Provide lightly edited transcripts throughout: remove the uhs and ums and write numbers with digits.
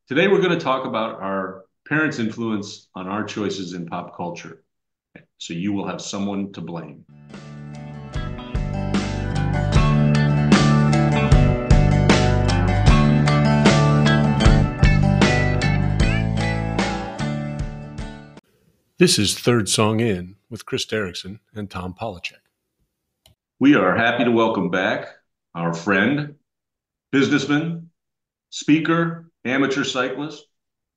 Today, we're going to talk about our parents' influence on our choices in pop culture. So you will have someone to blame. This is Third Song In with Chris Derrickson and Tom Polachek. We are happy to welcome back our friend, businessman, speaker, amateur cyclist,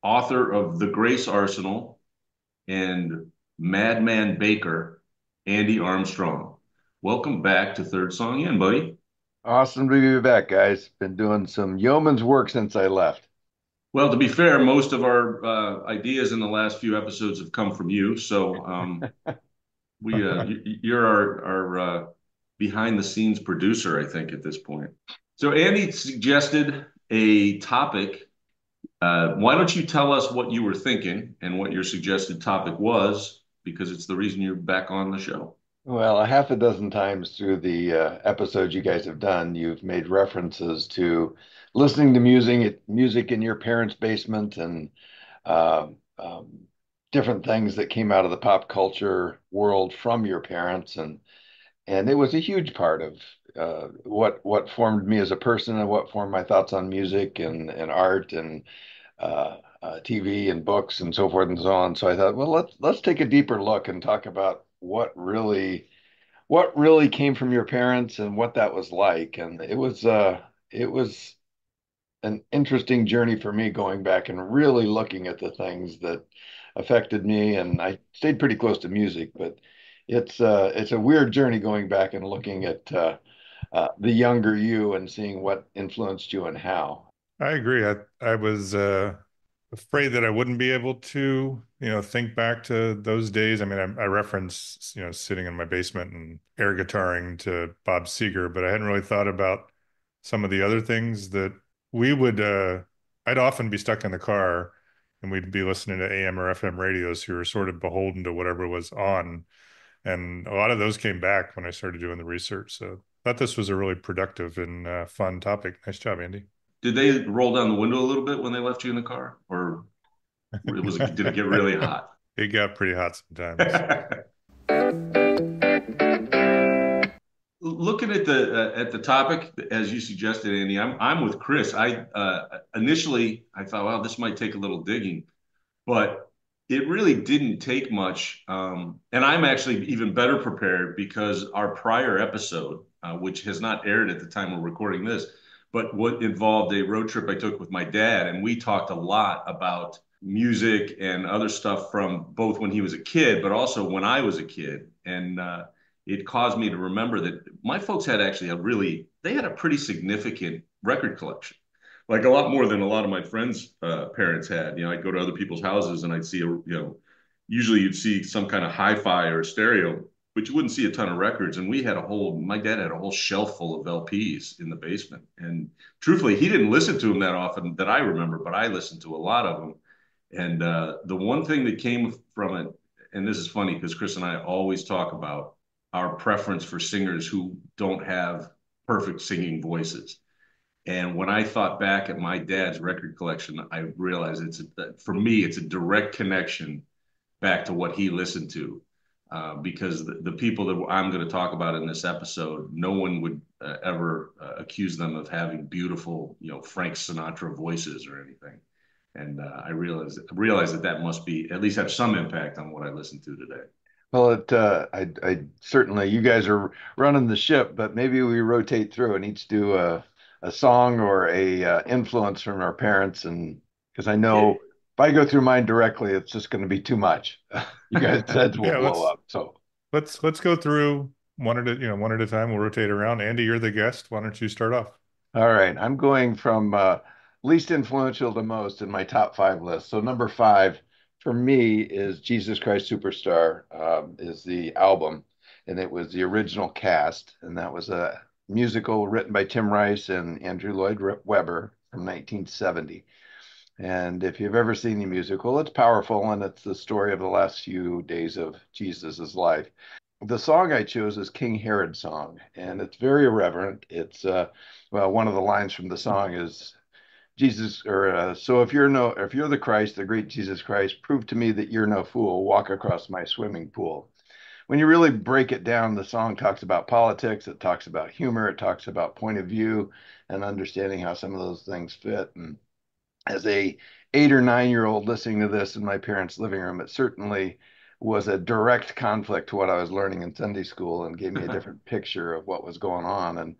author of The Grace Arsenal, and Madman Baker, Andy Armstrong. Welcome back to Third Song In, buddy. Awesome to be back, guys. Been doing some yeoman's work since I left. Well, to be fair, most of our ideas in the last few episodes have come from you. So you're our behind the scenes producer, I think, at this point. So Andy suggested a topic. Why don't you tell us what you were thinking and what your suggested topic was? Because it's the reason you're back on the show. Well, a half a dozen times through the episodes you guys have done, you've made references to listening to music in your parents' basement and uh, um, different things that came out of the pop culture world from your parents, and it was a huge part of what formed me as a person and what formed my thoughts on music and art and TV and books and so forth and so on. So I thought, well, let's take a deeper look and talk about what really came from your parents and what that was like. And it was an interesting journey for me going back and really looking at the things that affected me. And I stayed pretty close to music, but it's a weird journey going back and looking at the younger you and seeing what influenced you and how. I agree. I was afraid that I wouldn't be able to, think back to those days. I mean, I reference, sitting in my basement and air guitaring to Bob Seger, but I hadn't really thought about some of the other things that we would. I'd often be stuck in the car, and we'd be listening to AM or FM radios, who were sort of beholden to whatever was on, and a lot of those came back when I started doing the research. So I thought this was a really productive and fun topic. Nice job, Andy. Did they roll down the window a little bit when they left you in the car, or did it get really hot? It got pretty hot sometimes. Looking at the topic as you suggested, Andy, I'm with Chris. I initially I thought, well, this might take a little digging, but it really didn't take much. And I'm actually even better prepared because our prior episode, which has not aired at the time we're recording this, but what involved a road trip I took with my dad, and we talked a lot about music and other stuff from both when he was a kid, but also when I was a kid. And it caused me to remember that my folks had actually they had a pretty significant record collection, like a lot more than a lot of my friends' parents had. I'd go to other people's houses and I'd see usually you'd see some kind of hi-fi or stereo, but you wouldn't see a ton of records. And my dad had a whole shelf full of LPs in the basement. And truthfully, he didn't listen to them that often that I remember, but I listened to a lot of them. And the one thing that came from it, and this is funny because Chris and I always talk about our preference for singers who don't have perfect singing voices. And when I thought back at my dad's record collection, I realized for me, it's a direct connection back to what he listened to. Because the people that I'm going to talk about in this episode, no one would ever accuse them of having beautiful, Frank Sinatra voices or anything. And I realized that must be at least have some impact on what I listen to today. Well, I certainly, you guys are running the ship, but maybe we rotate through and each do a song or a influence from our parents, and because I know Yeah. if I go through mine directly, it's just going to be too much. You guys' heads will Yeah, blow let's up. So, let's go through one at a time. We'll rotate around. Andy, you're the guest. Why don't you start off? all right, I'm going from least influential to most in my top five list. So number five for me is Jesus Christ Superstar, is the album, and it was the original cast, and that was a musical written by Tim Rice and Andrew Lloyd Webber from 1970. And if you've ever seen the musical, it's powerful, and it's the story of the last few days of Jesus's life. The song I chose is King Herod's song, and it's very irreverent. It's well, one of the lines from the song is Jesus, or so if you're no, if you're the Christ, the great Jesus Christ, prove to me that you're no fool. Walk across my swimming pool. When you really break it down, the song talks about politics, it talks about humor, it talks about point of view and understanding how some of those things fit. And as a 8 or 9 year old listening to this in my parents' living room, it certainly was a direct conflict to what I was learning in Sunday school and gave me a different picture of what was going on. And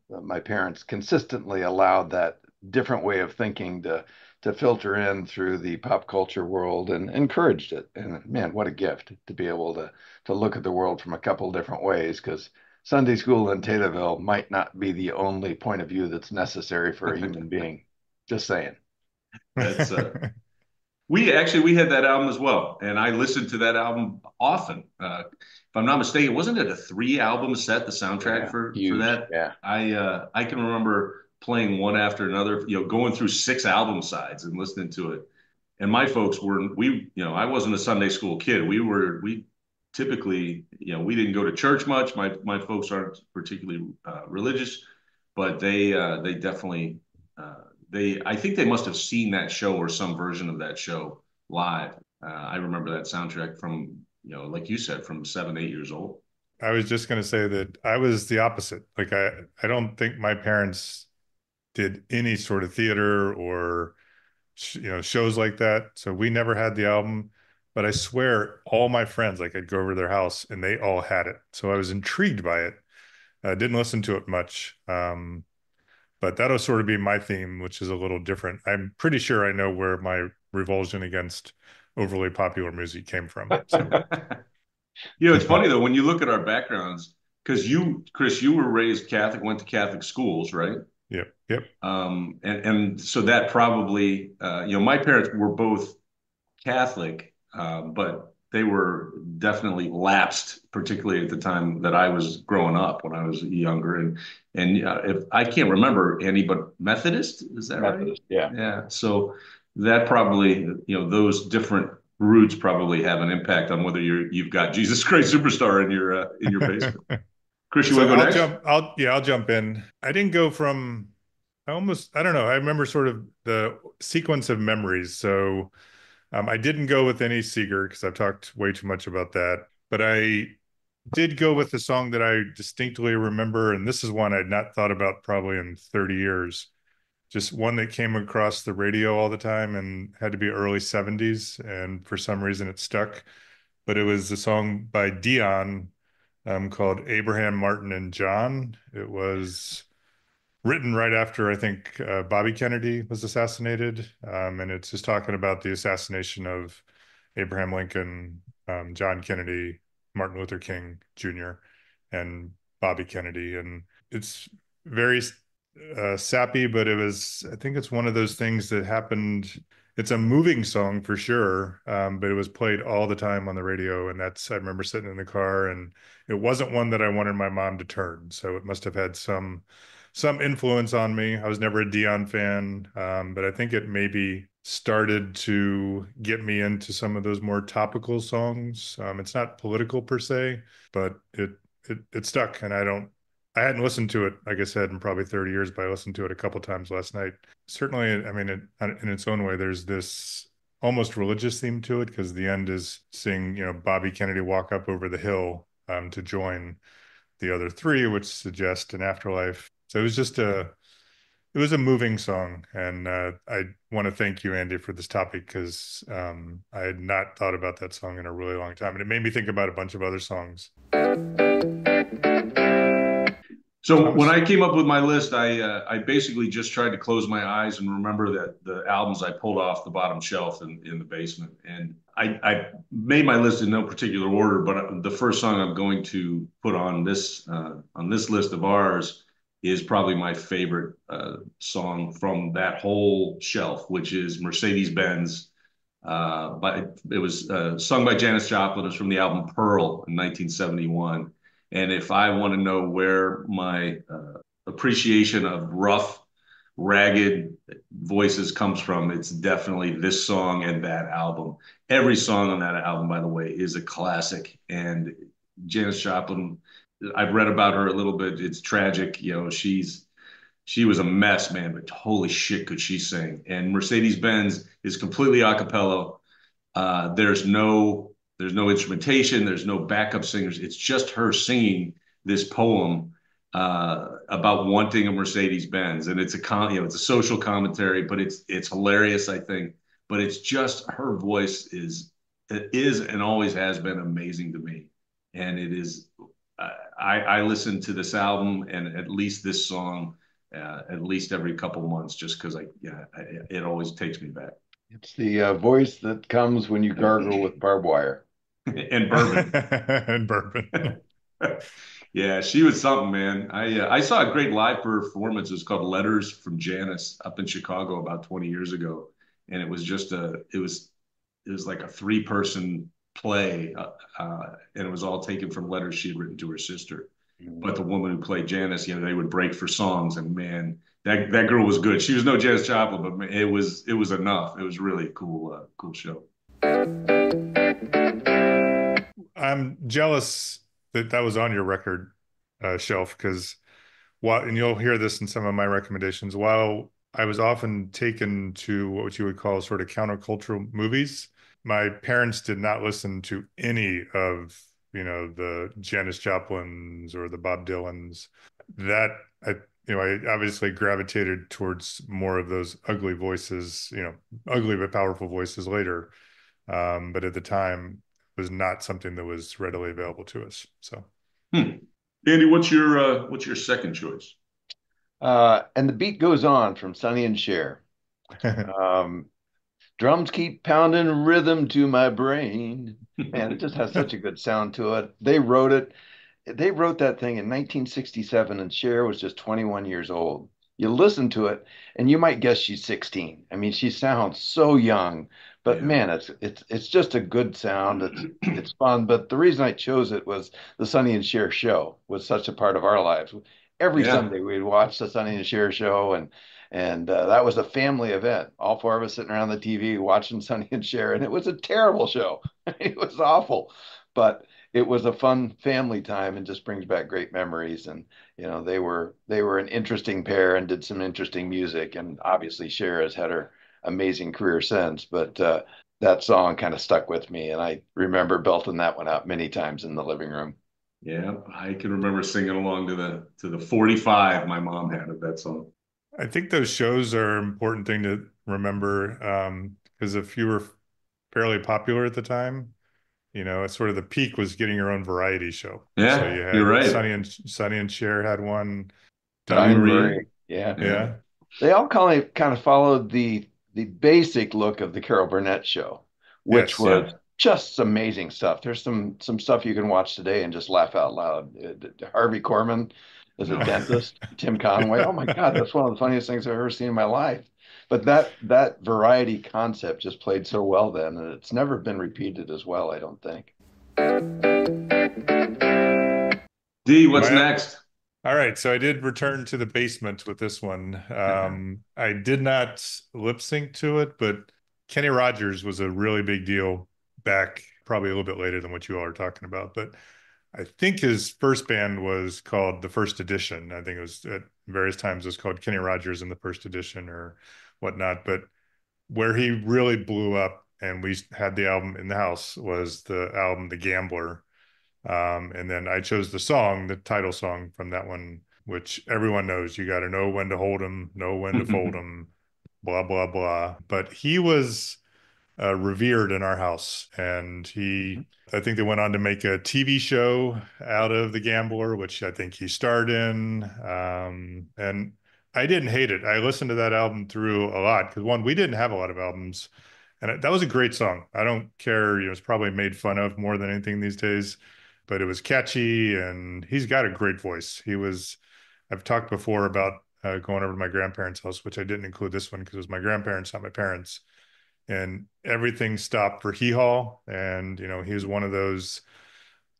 my parents consistently allowed that different way of thinking to filter in through the pop culture world and encouraged it. And man, what a gift to be able to look at the world from a couple different ways, because Sunday school in Taterville might not be the only point of view that's necessary for a human being. Just saying. That's we had that album as well, and I listened to that album often. If I'm not mistaken, wasn't it a 3 album set, the soundtrack Yeah, for huge. that? Yeah. I can remember playing one after another, going through 6 album sides and listening to it. And my folks were I wasn't a Sunday school kid. We typically, we didn't go to church much. My folks aren't particularly religious, but they definitely I think they must have seen that show or some version of that show live. I remember that soundtrack from, like you said, from 7, 8 years old. I was just going to say that I was the opposite. Like I don't think my parents did any sort of theater or shows like that. So we never had the album, but I swear all my friends, like I'd go over to their house and they all had it. So I was intrigued by it. I didn't listen to it much. But that'll sort of be my theme, which is a little different. I'm pretty sure I know where my revulsion against overly popular music came from. So, It's funny though when you look at our backgrounds, because Chris, you were raised Catholic, went to Catholic schools, right? yep, yep. And so that probably, my parents were both Catholic, but they were definitely lapsed, particularly at the time that I was growing up when I was younger. And if I can't remember any, but Methodist, is that right? Methodist. Yeah. Yeah. So that probably, those different roots probably have an impact on whether you've got Jesus Christ Superstar in your basement. Chris, you So want to go next? I'll jump in. I didn't go from, I don't know. I remember sort of the sequence of memories. So I didn't go with any Seeger because I've talked way too much about that. But I did go with the song that I distinctly remember. And this is one I'd not thought about probably in 30 years. Just one that came across the radio all the time and had to be early 70s. And for some reason it stuck. But it was a song by Dion called Abraham, Martin, and John. It was written right after I think Bobby Kennedy was assassinated, and it's just talking about the assassination of Abraham Lincoln, John Kennedy, Martin Luther King Jr., and Bobby Kennedy, and it's very sappy, but I think it's one of those things that happened. It's a moving song for sure, but it was played all the time on the radio, and I remember sitting in the car, and it wasn't one that I wanted my mom to turn, so it must have had some influence on me. I was never a Dion fan, but I think it maybe started to get me into some of those more topical songs. It's not political per se, but it stuck, and I hadn't listened to it, like I said, in probably 30 years, but I listened to it a couple times last night. Certainly, I mean, in its own way, there's this almost religious theme to it because the end is seeing, Bobby Kennedy walk up over the hill to join the other three, which suggest an afterlife. So it was a moving song, and I want to thank you, Andy, for this topic because I had not thought about that song in a really long time, and it made me think about a bunch of other songs. So when Thomas? I came up with my list, I basically just tried to close my eyes and remember that the albums I pulled off the bottom shelf in the basement. And I made my list in no particular order, but the first song I'm going to put on this list of ours is probably my favorite song from that whole shelf, which is Mercedes Benz. It was sung by Janis Joplin. It's from the album Pearl in 1971. And if I want to know where my appreciation of rough, ragged voices comes from, it's definitely this song and that album. Every song on that album, by the way, is a classic. And Janis Joplin, I've read about her a little bit. It's tragic. she was a mess, man, but holy shit, could she sing? And Mercedes-Benz is completely a cappella. There's no instrumentation, there's no backup singers. It's just her singing this poem about wanting a Mercedes-Benz, and it's a social commentary, but it's hilarious, I think. But it's just her voice is and always has been amazing to me, and it is. I listen to this album and at least this song at least every couple months, just because it always takes me back. It's the voice that comes when you gargle with barbed wire. And bourbon. And bourbon. Yeah, she was something, man. I saw a great live performance. It was called Letters from Janice up in Chicago about 20 years ago, and it was like a three-person play, and it was all taken from letters she had written to her sister. But the woman who played Janice, they would break for songs, and man, that girl was good. She was no Janis Joplin, but man, it was enough. It was really a cool show. I'm jealous that that was on your record shelf because and you'll hear this in some of my recommendations. While I was often taken to what you would call sort of countercultural movies, my parents did not listen to any of, the Janis Joplins or the Bob Dylans. That I obviously gravitated towards more of those ugly voices, ugly but powerful voices later. But at the time, was not something that was readily available to us. So, Andy, what's your second choice? And the beat goes on from Sonny and Cher. Um, Drums keep pounding rhythm to my brain. Man, it just has such a good sound to it. They wrote that thing in 1967, and Cher was just 21 years old. You listen to it, and you might guess she's 16. I mean, she sounds so young, but Yeah. man, it's just a good sound. It's fun. But the reason I chose it was the Sonny and Cher show was such a part of our lives. Every Yeah. Sunday we'd watch the Sonny and Cher show, and that was a family event. All four of us sitting around the TV watching Sonny and Cher, and it was a terrible show. It was awful, but it was a fun family time and just brings back great memories. And they were an interesting pair and did some interesting music. And obviously, Cher has had her amazing career since, but that song kind of stuck with me, and I remember belting that one out many times in the living room. Yeah, I can remember singing along to the 45 my mom had of that song. I think those shows are an important thing to remember because if you were fairly popular at the time, it's sort of the peak was getting your own variety show. So Yeah, you you're had right. Sonny and Cher had one. Donnie Donnie Marie. Marie, yeah. Yeah. Yeah. They all kind of followed the basic look of the Carol Burnett show, which Yes. was Yeah. just amazing stuff. There's some stuff you can watch today and just laugh out loud. Harvey Korman as a Oh. dentist, Tim Conway. Oh my God, Yeah. that's one of the funniest things I've ever seen in my life. But that variety concept just played so well then, and it's never been repeated as well, I don't think. D, what's My next? All right, so I did return to the basement with this one. I did not lip sync to it, but Kenny Rogers was a really big deal back, probably a little bit later than what you all are talking about. But I think his first band was called The First Edition. I think it was at various times it was called Kenny Rogers and the First Edition or whatnot. But where he really blew up and we had the album in the house was the album The Gambler. And then I chose the song, the title song from that one, which everyone knows. You got to know when to hold 'em, know when to fold 'em, blah, blah, blah. But he was revered in our house. And I think they went on to make a TV show out of The Gambler, which I think he starred in. And I didn't hate it. I listened to that album through a lot because one, we didn't have a lot of albums. And that was a great song. I don't care. It's probably made fun of more than anything these days, but it was catchy and he's got a great voice. I've talked before about going over to my grandparents' house, which I didn't include this one because it was my grandparents, not my parents. And everything stopped for Hee Haw. And, he was one of those,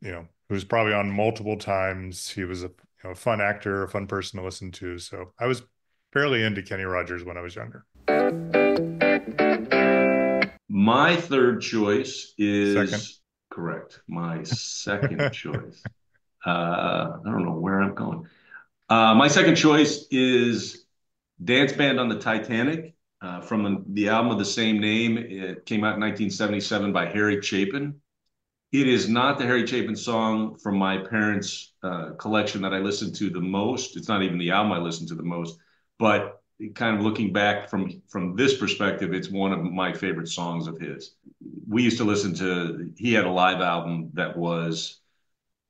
who was probably on multiple times. He was a fun actor, a fun person to listen to. So I was fairly into Kenny Rogers when I was younger. My third choice Second. is correct. My second choice. I don't know where I'm going. My second choice is Dance Band on the Titanic from the album of the same name. It came out in 1977 by Harry Chapin. It is not the Harry Chapin song from my parents' collection that I listened to the most. It's not even the album I listened to the most, but kind of looking back from this perspective, it's one of my favorite songs of his. We used to listen to. He had a live album that was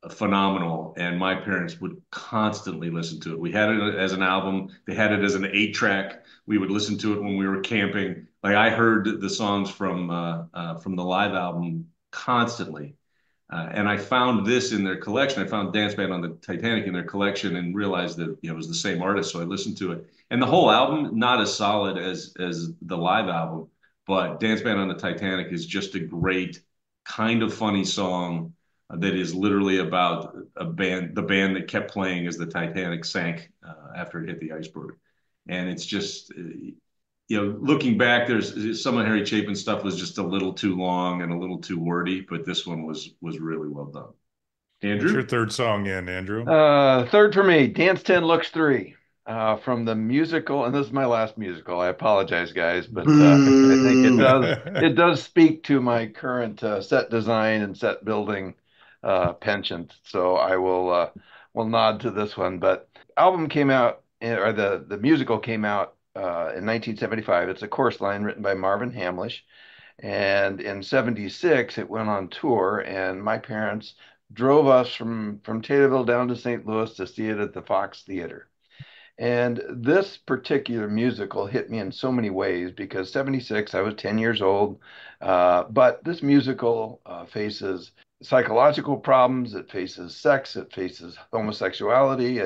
phenomenal, and my parents would constantly listen to it. We had it as an album. They had it as an 8 track. We would listen to it when we were camping. Like I heard the songs from the live album constantly. And I found this in their collection. I found Dance Band on the Titanic in their collection and realized that it was the same artist. So I listened to it. And the whole album, not as solid as the live album, but Dance Band on the Titanic is just a great, kind of funny song that is literally about the band that kept playing as the Titanic sank after it hit the iceberg. And it's just, looking back, there's some of Harry Chapin's stuff was just a little too long and a little too wordy, but this one was really well done. What's your Andrew? third song in, Andrew? Third for me, Dance 10 Looks 3, from the musical, and this is my last musical. I apologize, guys, but I think it does Boo! it does speak to my current set design and set building penchant. So I will nod to this one. But album came out, or the musical came out in 1975. It's a chorus line written by Marvin Hamlish. And in 76, it went on tour, and my parents drove us from Taterville down to St. Louis to see it at the Fox Theater. And this particular musical hit me in so many ways because 76, I was 10 years old. But this musical faces psychological problems, it faces sex, it faces homosexuality,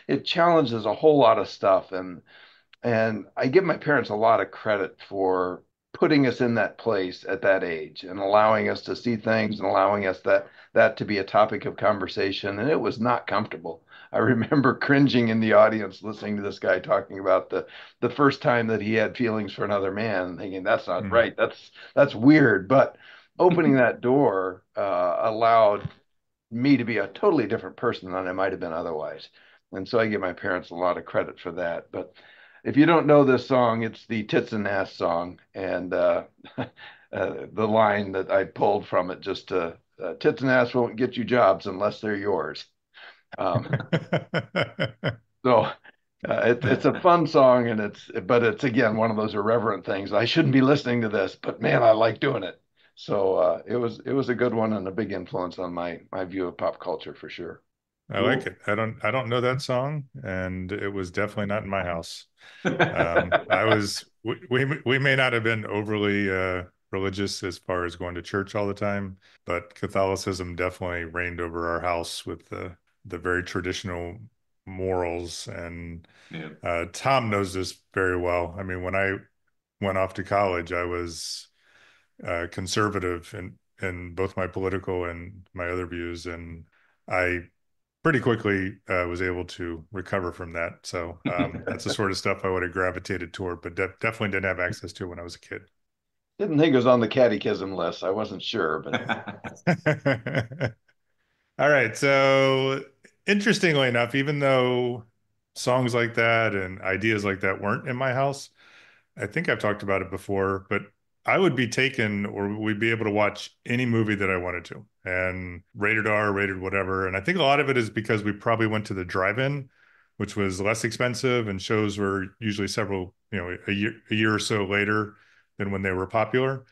it challenges a whole lot of stuff. And I give my parents a lot of credit for putting us in that place at that age and allowing us to see things and allowing us that to be a topic of conversation. And it was not comfortable. I remember cringing in the audience listening to this guy talking about the first time that he had feelings for another man, and thinking that's not Hmm. right. That's weird. But opening that door allowed me to be a totally different person than I might have been otherwise. And so I give my parents a lot of credit for that. But if you don't know this song, it's the Tits and Ass song. And the line that I pulled from it just tits and ass won't get you jobs unless they're yours. Um, so it's a fun song, and but it's again one of those irreverent things. I shouldn't be listening to this, but man, I like doing it. So it was a good one and a big influence on my view of pop culture for sure. I like Cool. it. I don't know that song, and it was definitely not in my house. I was we may not have been overly religious as far as going to church all the time, but Catholicism definitely reigned over our house with the very traditional morals. And Yeah. Tom knows this very well. I mean, when I went off to college, I was conservative in both my political and my other views, and I pretty quickly was able to recover from that. So that's the sort of stuff I would have gravitated toward, but definitely didn't have access to when I was a kid. Didn't think it was on the catechism list. I wasn't sure, but All right. So interestingly enough, even though songs like that and ideas like that weren't in my house, I think I've talked about it before, but I would be taken or we'd be able to watch any movie that I wanted to, and rated R, rated whatever. And I think a lot of it is because we probably went to the drive-in, which was less expensive, and shows were usually several, a year or so later than when they were popular.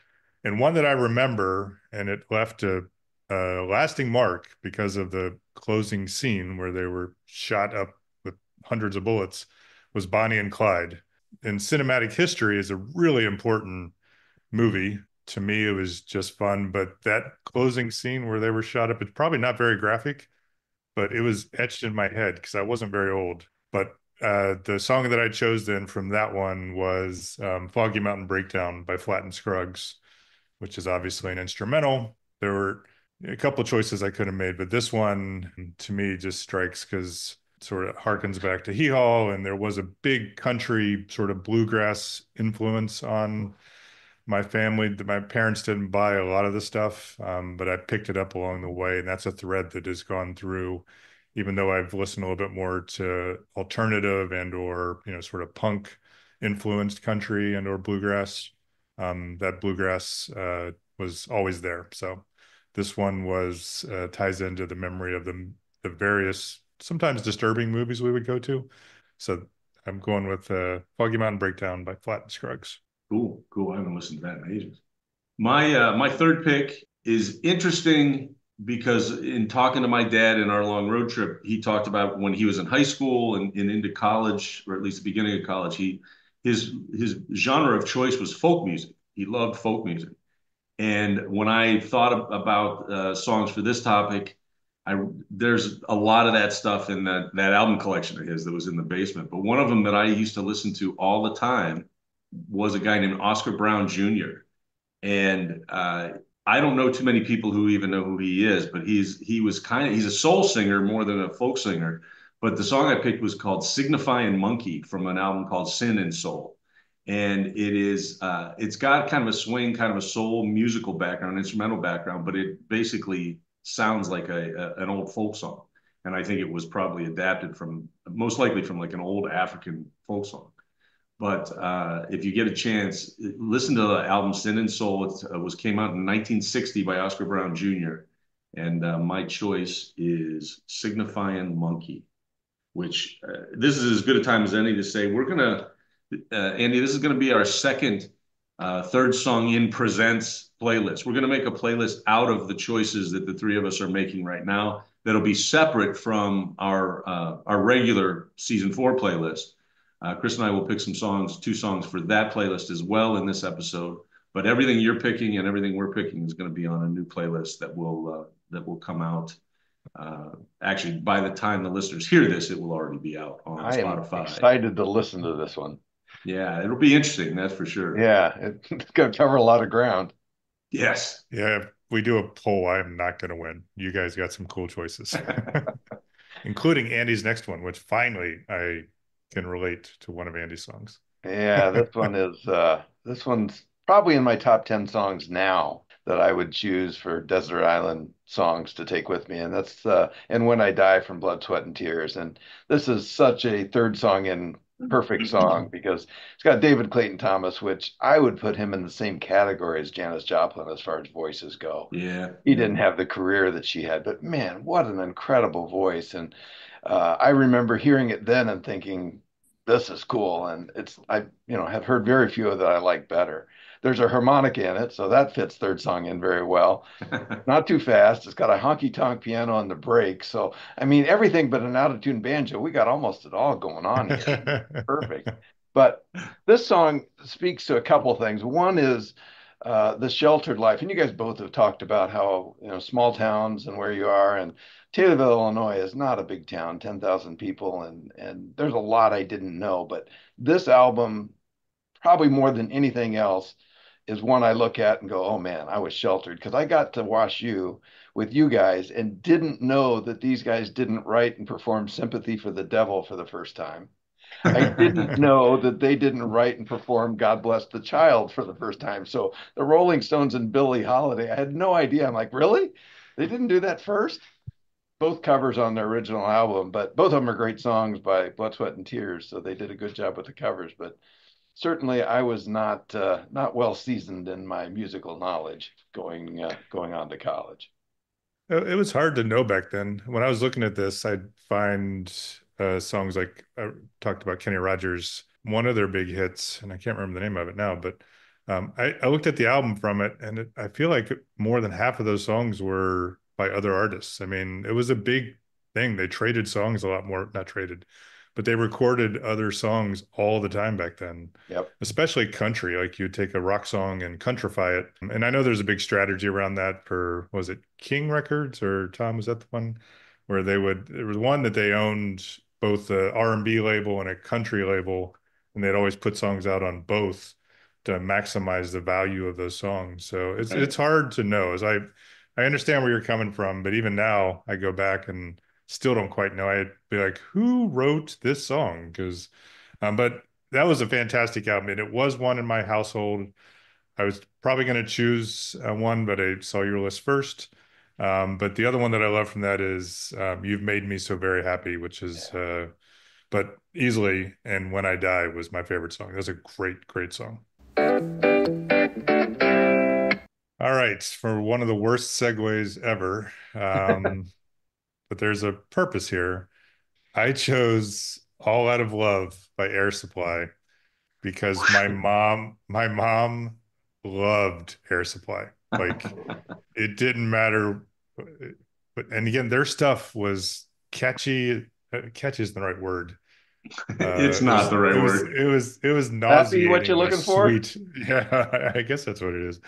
And one that I remember, and it left a lasting mark because of the closing scene where they were shot up with hundreds of bullets, was Bonnie and Clyde. In cinematic history is a really important movie. To me, it was just fun. But that closing scene where they were shot up, it's probably not very graphic, but it was etched in my head because I wasn't very old. But the song that I chose then from that one was Foggy Mountain Breakdown by Flatt and Scruggs, which is obviously an instrumental. There were a couple of choices I could have made, but this one to me just strikes because it sort of harkens back to Hee Haw, and there was a big country sort of bluegrass influence on my family. My parents didn't buy a lot of the stuff, but I picked it up along the way, and that's a thread that has gone through, even though I've listened a little bit more to alternative and or sort of punk. influenced country and or bluegrass, that bluegrass was always there. So this one was ties into the memory of the various sometimes disturbing movies we would go to. So I'm going with Foggy Mountain Breakdown by Flat and Scruggs. Cool, cool. I haven't listened to that in ages. My third pick is interesting because in talking to my dad in our long road trip, he talked about when he was in high school and into college, or at least the beginning of college, his genre of choice was folk music. He loved folk music. And when I thought about songs for this topic, there's a lot of that stuff in that album collection of his that was in the basement. But one of them that I used to listen to all the time was a guy named Oscar Brown Jr. And I don't know too many people who even know who he is, but he's a soul singer more than a folk singer. But the song I picked was called "Signifying Monkey" from an album called Sin and Soul, and it's got kind of a swing, kind of a soul musical background, instrumental background, but it basically sounds like an old folk song. And I think it was probably adapted from most likely from like an old African folk song. But if you get a chance, listen to the album "Sin and Soul." It came out in 1960 by Oscar Brown Jr. And my choice is "Signifying Monkey," which this is as good a time as any to say Andy, this is gonna be our second third song in presents playlist. We're gonna make a playlist out of the choices that the three of us are making right now. That'll be separate from our regular season 4 playlist. Chris and I will pick two songs for that playlist as well in this episode. But everything you're picking and everything we're picking is going to be on a new playlist that will come out. Actually, by the time the listeners hear this, it will already be out on I am Spotify. excited to listen to this one. Yeah, it'll be interesting, that's for sure. Yeah, it's going to cover a lot of ground. Yes. Yeah, if we do a poll, I am not going to win. You guys got some cool choices, including Andy's next one, which finally I can relate to one of Andy's songs. Yeah, this one's probably in my top 10 songs now that I would choose for desert island songs to take with me. And that's And When I Die from Blood, Sweat and Tears. And this is such a third song in perfect song because it's got David Clayton Thomas, which I would put him in the same category as Janis Joplin as far as voices go. Yeah. He didn't have the career that she had, but man, what an incredible voice. And I remember hearing it then and thinking, this is cool. And have heard very few that I like better. There's a harmonica in it, so that fits third song in very well. Not too fast. It's got a honky tonk piano on the break. So, I mean, everything but an out of tune banjo. We got almost it all going on here. Perfect. But this song speaks to a couple of things. One is the sheltered life. And you guys both have talked about how, small towns and where you are. And Taylorville, Illinois is not a big town, 10,000 people. And there's a lot I didn't know. But this album, probably more than anything else, is one I look at and go, oh man, I was sheltered because I got to watch you with you guys and didn't know that these guys didn't write and perform Sympathy for the Devil for the first time. I didn't know that they didn't write and perform God Bless the Child for the first time. So the Rolling Stones and Billie Holiday, I had no idea. I'm like, really? They didn't do that first? Both covers on their original album, but both of them are great songs by Blood, Sweat, and Tears. So they did a good job with the covers. But certainly I was not well seasoned in my musical knowledge going on to college. It was hard to know back then. When I was looking at this, I'd find songs like I talked about Kenny Rogers, one of their big hits, and I can't remember the name of it now, but I looked at the album from it, and I feel like more than half of those songs were by other artists. I mean, it was a big thing. They traded songs a lot more, not traded, but they recorded other songs all the time back then, Yep. especially country. Like you'd take a rock song and countrify it. And I know there's a big strategy around that for, was it King Records or Tom, was that the one where there was one that they owned both the R&B label and a country label, and they'd always put songs out on both to maximize the value of those songs. So it's hard to know. I understand where you're coming from, but even now I go back and still don't quite know. I'd be like, who wrote this song? But that was a fantastic album, and it was one in my household. I was probably going to choose one, but I saw your list first. But the other one that I love from that is "You've Made Me So Very Happy," which is but easily "And When I Die" was my favorite song. That's a great, great song. All right, for one of the worst segues ever, but there's a purpose here. I chose "All Out of Love" by Air Supply because my mom loved Air Supply. Like it didn't matter, but and again, their stuff was catchy. Catchy is the right word. It's It not was the right it was word. it was it was Happy what you're nauseatingly looking for? sweet. Yeah, I guess that's what it is.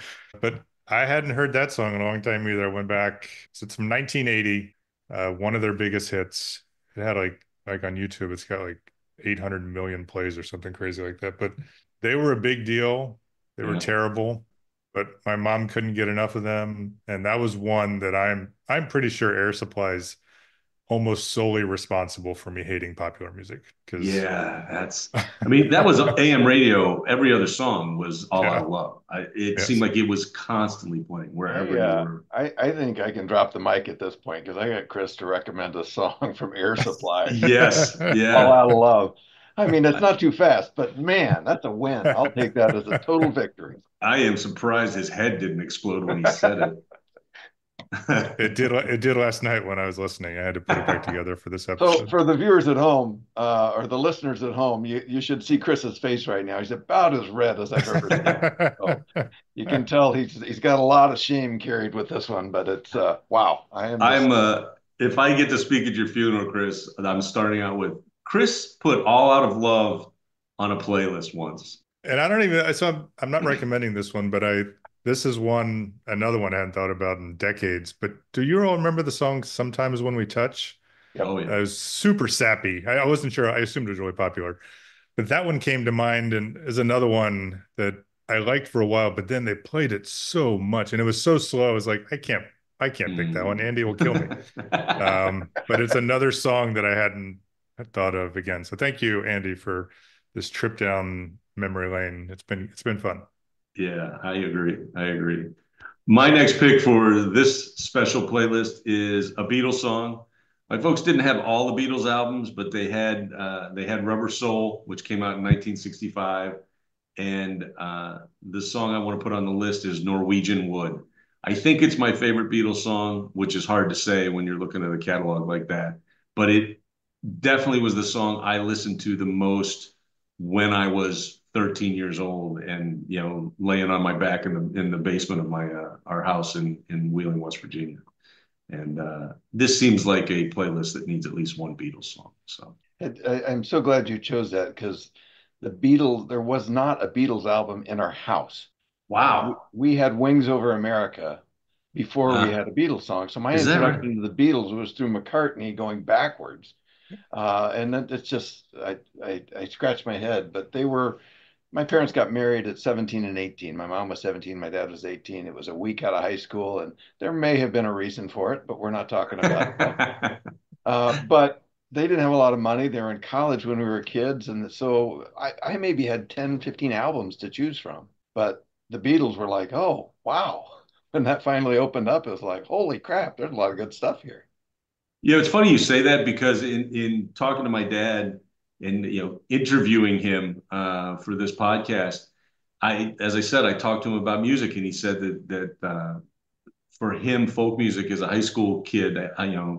But I hadn't heard that song in a long time either. I went back, so it's from 1980, one of their biggest hits. It had like on YouTube, it's got like 800 million plays or something crazy like that. But they were a big deal. They were Yeah. terrible, but my mom couldn't get enough of them, and that was one that I'm pretty sure Air Supply's almost solely responsible for me hating popular music because Yeah, I mean, that was AM radio. Every other song was All Out yeah, of Love. It seemed yes. like it was constantly playing wherever you were. I think I can drop the mic at this point because I got Chris to recommend a song from Air Supply, Yes, All yeah. Out of Love. I mean, it's not too fast, but man, that's a win. I'll take that as a total victory. I am surprised his head didn't explode when he said It it. did. It did last night when I was listening. I had to put it back together for this So episode. for the viewers at home, or the listeners at home, you should see Chris's face right now. He's about as red as I've ever seen him. So you can tell he's got a lot of shame carried with this one, but it's wow. I am just I'm if I get to speak at your funeral, Chris, I'm starting out with Chris put All Out of Love on a playlist once. And I don't even. So I'm not recommending this one, but this is another one I hadn't thought about in decades. But do you all remember the song "Sometimes When We Touch"? yep. Oh yeah. It was super sappy. I wasn't sure. I assumed it was really popular. But that one came to mind and is another one that I liked for a while, but then they played it so much and it was so slow. I was like, I can't pick that one. Mm. Andy will kill me. But it's another song that I hadn't thought of again. So thank you, Andy, for this trip down memory lane. It's been fun. Yeah, I agree. I agree. My next pick for this special playlist is a Beatles song. My folks didn't have all the Beatles albums, but they had Rubber Soul, which came out in 1965, and the song I want to put on the list is Norwegian Wood. I think it's my favorite Beatles song, which is hard to say when you're looking at a catalog like that, but it definitely was the song I listened to the most when I was 13 years old and laying on my back in the basement of my our house in Wheeling, West Virginia. And this seems like a playlist that needs at least one Beatles song. So I'm so glad you chose that because there was not a Beatles album in our house. wow, We had Wings Over America before we uh, had a Beatles song. So my is that right? introduction to the Beatles was through McCartney going backwards. And then it's just, I scratched my head, but my parents got married at 17 and 18. My mom was 17, my dad was 18. It was a week out of high school, and there may have been a reason for it, but we're not talking about it now. But they didn't have a lot of money. They were in college when we were kids. And so I maybe had 10, 15 albums to choose from. But the Beatles were like, oh, wow. When that finally opened up, it was like, holy crap, there's a lot of good stuff here. It's funny you say that because in talking to my dad and interviewing him for this podcast, as I said, I talked to him about music, and he said that for him, folk music as a high school kid,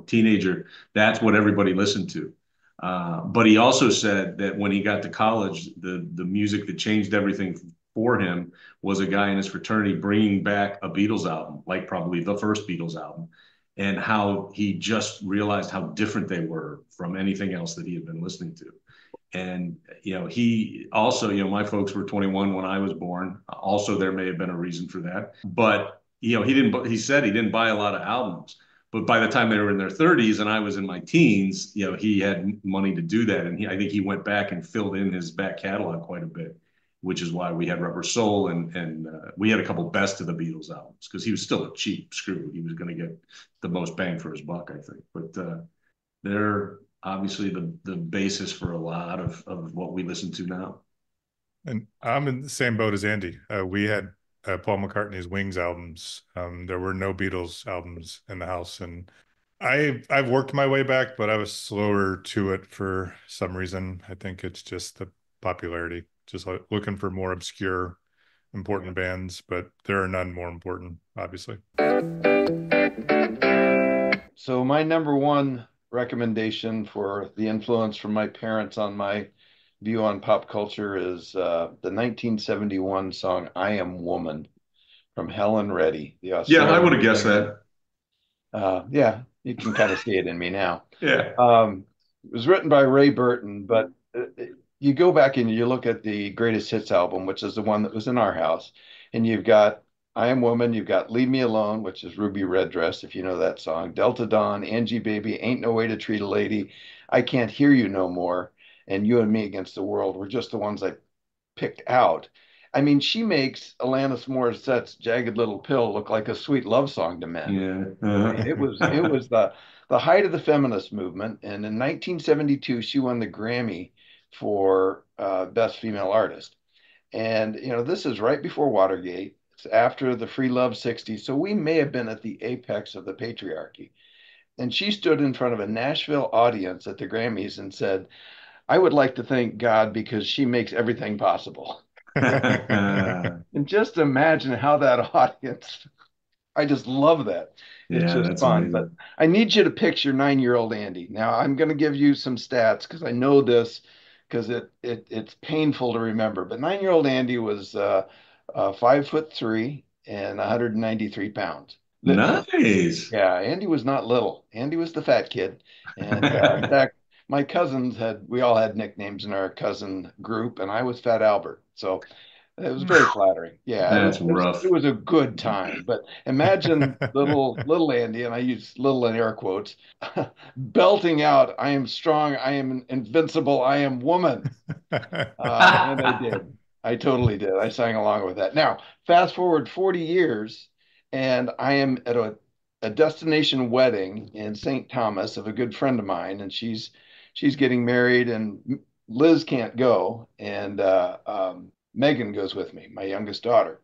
teenager, that's what everybody listened to. But he also said that when he got to college, the music that changed everything for him was a guy in his fraternity bringing back a Beatles album, like probably the first Beatles album, and how he just realized how different they were from anything else that he had been listening to. And he also, my folks were 21 when I was born. Also, there may have been a reason for that, but he didn't. He said he didn't buy a lot of albums. But by the time they were in their 30s and I was in my teens, he had money to do that, and I think he went back and filled in his back catalog quite a bit, which is why we had Rubber Soul and we had a couple best of the Beatles albums because he was still a cheap screw. He was going to get the most bang for his buck, I think. But they're obviously the basis for a lot of what we listen to now. And I'm in the same boat as Andy. We had Paul McCartney's Wings albums. There were no Beatles albums in the house, and I've worked my way back, but I was slower to it for some reason. I think it's just the popularity, just like looking for more obscure, important bands, but there are none more important, obviously. So my number one recommendation for the influence from my parents on my view on pop culture is the 1971 song "I Am Woman" from Helen Reddy, the Yeah, I would Australian have guessed singer. that. Yeah, you can kind of see it in me now. Yeah. It was written by Ray Burton, but you go back and you look at the greatest hits album, which is the one that was in our house, and you've got I Am Woman, you've got Leave Me Alone, which is Ruby Red Dress, if you know that song, Delta Dawn, Angie Baby, Ain't No Way to Treat a Lady, I Can't Hear You No More, and You and Me Against the World were just the ones I picked out. I mean, she makes Alanis Morissette's Jagged Little Pill look like a sweet love song to men. Yeah. I mean, it was the height of the feminist movement, and in 1972, she won the Grammy for Best Female Artist. And this is right before Watergate. It's after the free love '60s, so we may have been at the apex of the patriarchy. And she stood in front of a Nashville audience at the Grammys and said, "I would like to thank God because she makes everything possible." And just imagine how that audience I just love that. It's Yeah, just that's fun. But amazing. I need you to picture 9-year-old Andy. Now I'm going to give you some stats because I know this because it's painful to remember. But 9-year-old Andy was 5'3" and 193 pounds. Nice. Yeah, Andy was not little. Andy was the fat kid. And in fact, my cousins we all had nicknames in our cousin group, and I was Fat Albert. So it was very flattering. Yeah, That's it rough. was a good time. But imagine little Andy, and I use little in air quotes, belting out, "I am strong, I am invincible, I am woman." And I did. I totally did. I sang along with that. Now, fast forward 40 years, and I am at a destination wedding in St. Thomas of a good friend of mine, and she's getting married, and Liz can't go, and Megan goes with me, my youngest daughter.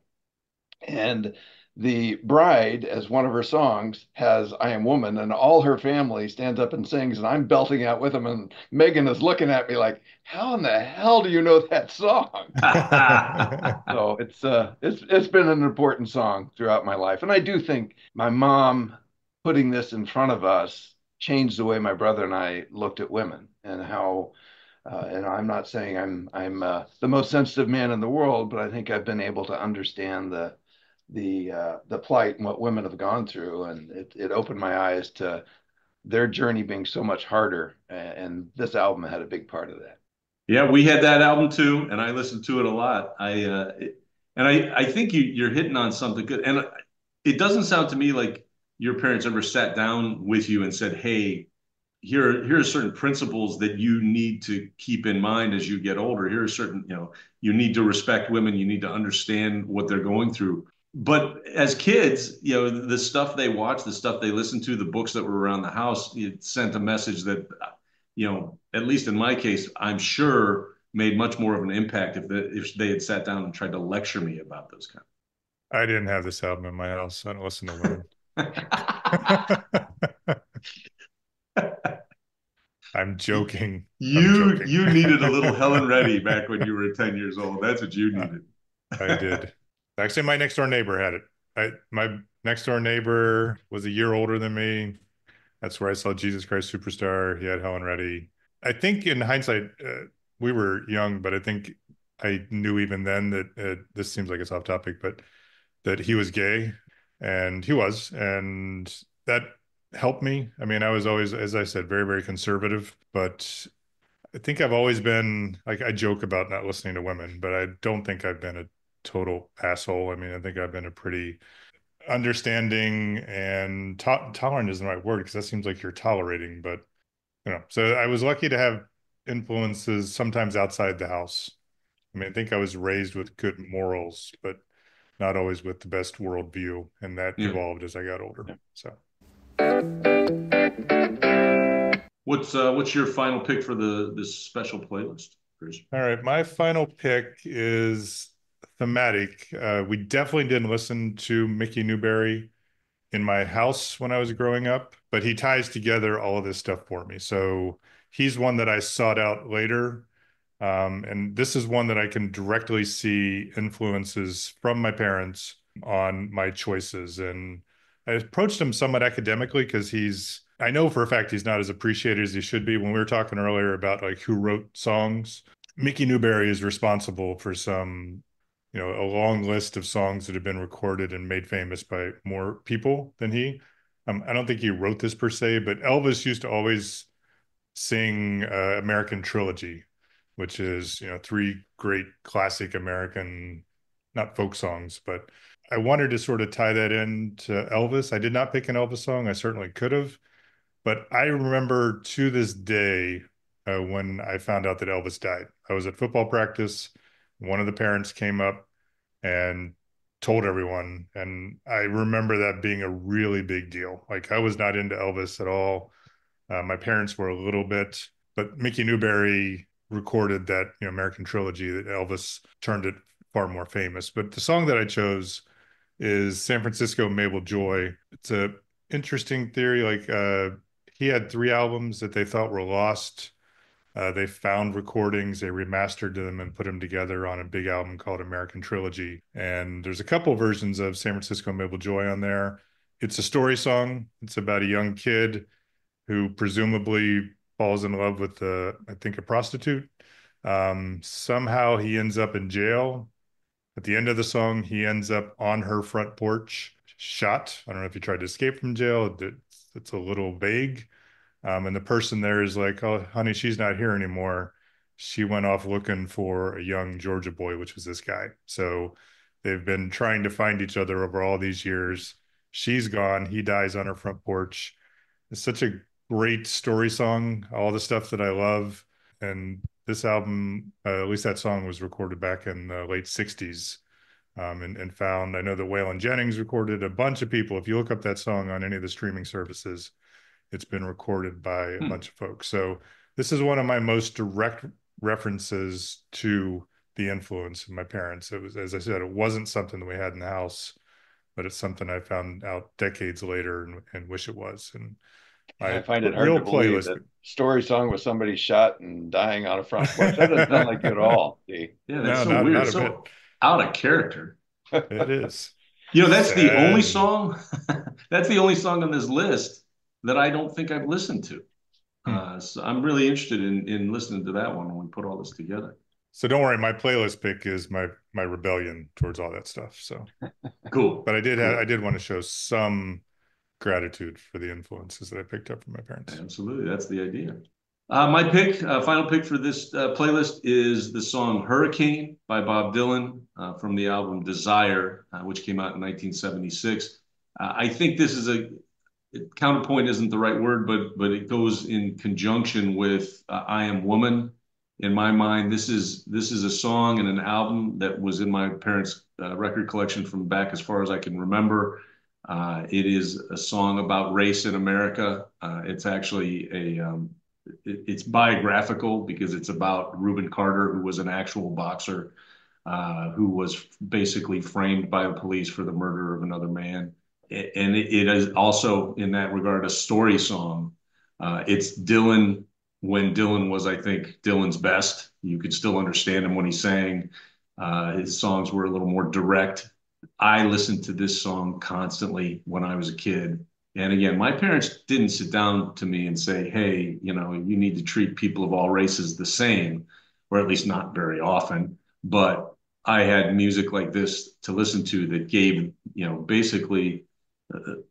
And the bride, as one of her songs, has "I Am Woman," and all her family stands up and sings, and I'm belting out with them. And Megan is looking at me like, "How in the hell do you know that song?" So it's been an important song throughout my life. And I do think my mom putting this in front of us changed the way my brother and I looked at women and how and I'm not saying I'm the most sensitive man in the world, but I think I've been able to understand the plight and what women have gone through, and it opened my eyes to their journey being so much harder. And this album had a big part of that. Yeah, we had that album too, and I listened to it a lot. I think you're hitting on something good. And it doesn't sound to me like your parents ever sat down with you and said, "Hey, here are certain principles that you need to keep in mind as you get older. Here are certain, you need to respect women, you need to understand what they're going through." But as kids, the stuff they watched, the stuff they listened to, the books that were around the house, it sent a message that, at least in my case, I'm sure made much more of an impact if they had sat down and tried to lecture me about those kind I didn't have this album in my house. I don't listen to women. I'm joking. I'm joking. you needed a little Helen Reddy back when you were 10 years old. That's what you Uh, needed. I did. Actually, my next door neighbor had it. My next door neighbor was a year older than me. That's where I saw Jesus Christ Superstar. He had Helen Reddy. I think in hindsight, we were young, but I think I knew even then that this seems like it's off topic, but that he was gay, and he was, and that helped me. I mean, I was always, as I said, very, very conservative, but I think I've always been like, I joke about not listening to women, but I don't think I've been a total asshole. I mean, I think I've been a pretty understanding and tolerant isn't the right word because that seems like you're tolerating, but so I was lucky to have influences sometimes outside the house. I mean, I think I was raised with good morals, but not always with the best worldview, and that Yeah. evolved as I got older. Yeah. So, What's your final pick for this special playlist, Chris? all right, my final pick is thematic. We definitely didn't listen to Mickey Newberry in my house when I was growing up, but he ties together all of this stuff for me. So he's one that I sought out later. And this is one that I can directly see influences from my parents on my choices. And I approached him somewhat academically because I know for a fact he's not as appreciated as he should be. When we were talking earlier about like who wrote songs, Mickey Newberry is responsible for a long list of songs that have been recorded and made famous by more people than he. I don't think he wrote this per se, but Elvis used to always sing American Trilogy, which is, three great classic American, not folk songs, but I wanted to sort of tie that into Elvis. I did not pick an Elvis song. I certainly could have, but I remember to this day when I found out that Elvis died. I was at football practice. One of the parents came up and told everyone. And I remember that being a really big deal. Like I was not into Elvis at all. My parents were a little bit, but Mickey Newberry recorded that American Trilogy that Elvis turned it far more famous. But the song that I chose is San Francisco Mabel Joy. It's a interesting theory. Like he had three albums that they thought were lost. They found recordings, they remastered them and put them together on a big album called American Trilogy. And there's a couple versions of San Francisco Mabel Joy on there. It's a story song. It's about a young kid who presumably falls in love with, I think, a prostitute. Somehow he ends up in jail. At the end of the song, he ends up on her front porch, shot. I don't know if he tried to escape from jail. It's a little vague. And the person there is like, oh, honey, she's not here anymore. She went off looking for a young Georgia boy, which was this guy. So they've been trying to find each other over all these years. She's gone. He dies on her front porch. It's such a great story song, all the stuff that I love. And this album, at least that song was recorded back in the late 60s. And found, I know that Waylon Jennings recorded a bunch of people. If you look up that song on any of the streaming services, it's been recorded by a bunch of folks. So this is one of my most direct references to the influence of my parents. It was, as I said, it wasn't something that we had in the house, but it's something I found out decades later and wish it was. And I my find it hard real to believe playlist. that story song with somebody shot and dying on a front porch. That doesn't sound like you at all. See? Yeah, that's No, so not weird. a bit. So out of character. It is That's the only sad. song. That's the only song on this list that I don't think I've listened to. So I'm really interested in listening to that one when we put all this together. So don't worry, my playlist pick is my rebellion towards all that stuff. So, Cool. but I did Cool. I did want to show some gratitude for the influences that I picked up from my parents. Absolutely. That's the idea. My final pick for this playlist is the song Hurricane by Bob Dylan from the album Desire, which came out in 1976. I think this is counterpoint isn't the right word, but it goes in conjunction with I Am Woman. In my mind, this is a song and an album that was in my parents' record collection from back as far as I can remember. It is a song about race in America. It's actually it's biographical because it's about Reuben Carter, who was an actual boxer, who was basically framed by the police for the murder of another man. And it is also, in that regard, a story song. It's Dylan when Dylan was, I think, Dylan's best. You could still understand him when he sang. His songs were a little more direct. I listened to this song constantly when I was a kid. And again, my parents didn't sit down to me and say, hey, you need to treat people of all races the same, or at least not very often. But I had music like this to listen to that gave, basically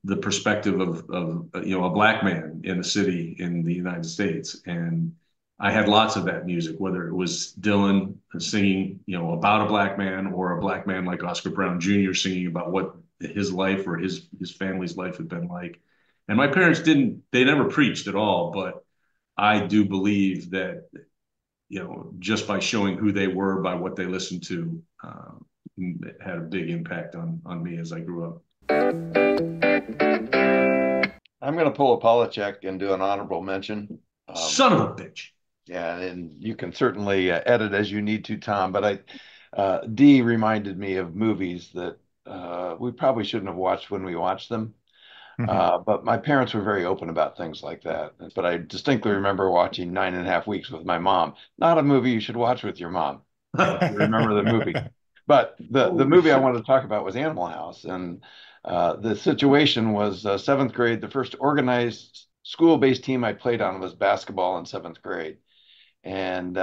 the perspective of a black man in a city in the United States. And I had lots of that music, whether it was Dylan singing, about a black man, or a black man like Oscar Brown Jr. singing about what his life or his family's life had been like. And my parents they never preached at all, but I do believe that, just by showing who they were by what they listened to, had a big impact on me as I grew up. I'm going to pull a Polachek and do an honorable mention. Son of a bitch. Yeah, and you can certainly edit as you need to, Tom. But D reminded me of movies that we probably shouldn't have watched when we watched them. Mhm. But my parents were very open about things like that. But I distinctly remember watching 9.5 Weeks with my mom. Not a movie you should watch with your mom, if you remember the movie. But the Holy movie I shit. wanted to talk about was Animal House, and the situation was seventh grade. The first organized school-based team I played on was basketball in seventh grade, and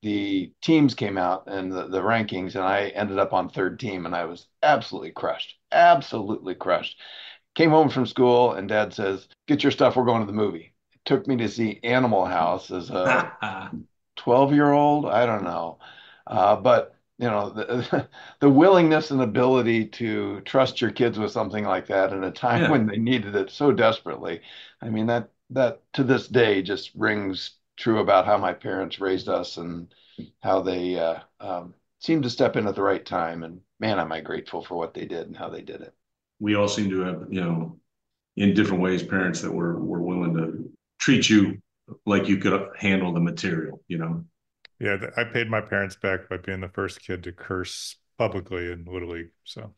the teams came out and the rankings, and I ended up on third team, and I was absolutely crushed. Came home from school, and Dad says, "Get your stuff. We're going to the movie." It took me to see Animal House as a 12-year-old. I don't know. But the willingness and ability to trust your kids with something like that in a time Yeah. when they needed it so desperately. I mean, that to this day just rings true about how my parents raised us and how they seemed to step in at the right time. And man, am I grateful for what they did and how they did it. We all seem to have, in different ways, parents that were willing to treat you like you could handle the material. Yeah, I paid my parents back by being the first kid to curse publicly in Little League. So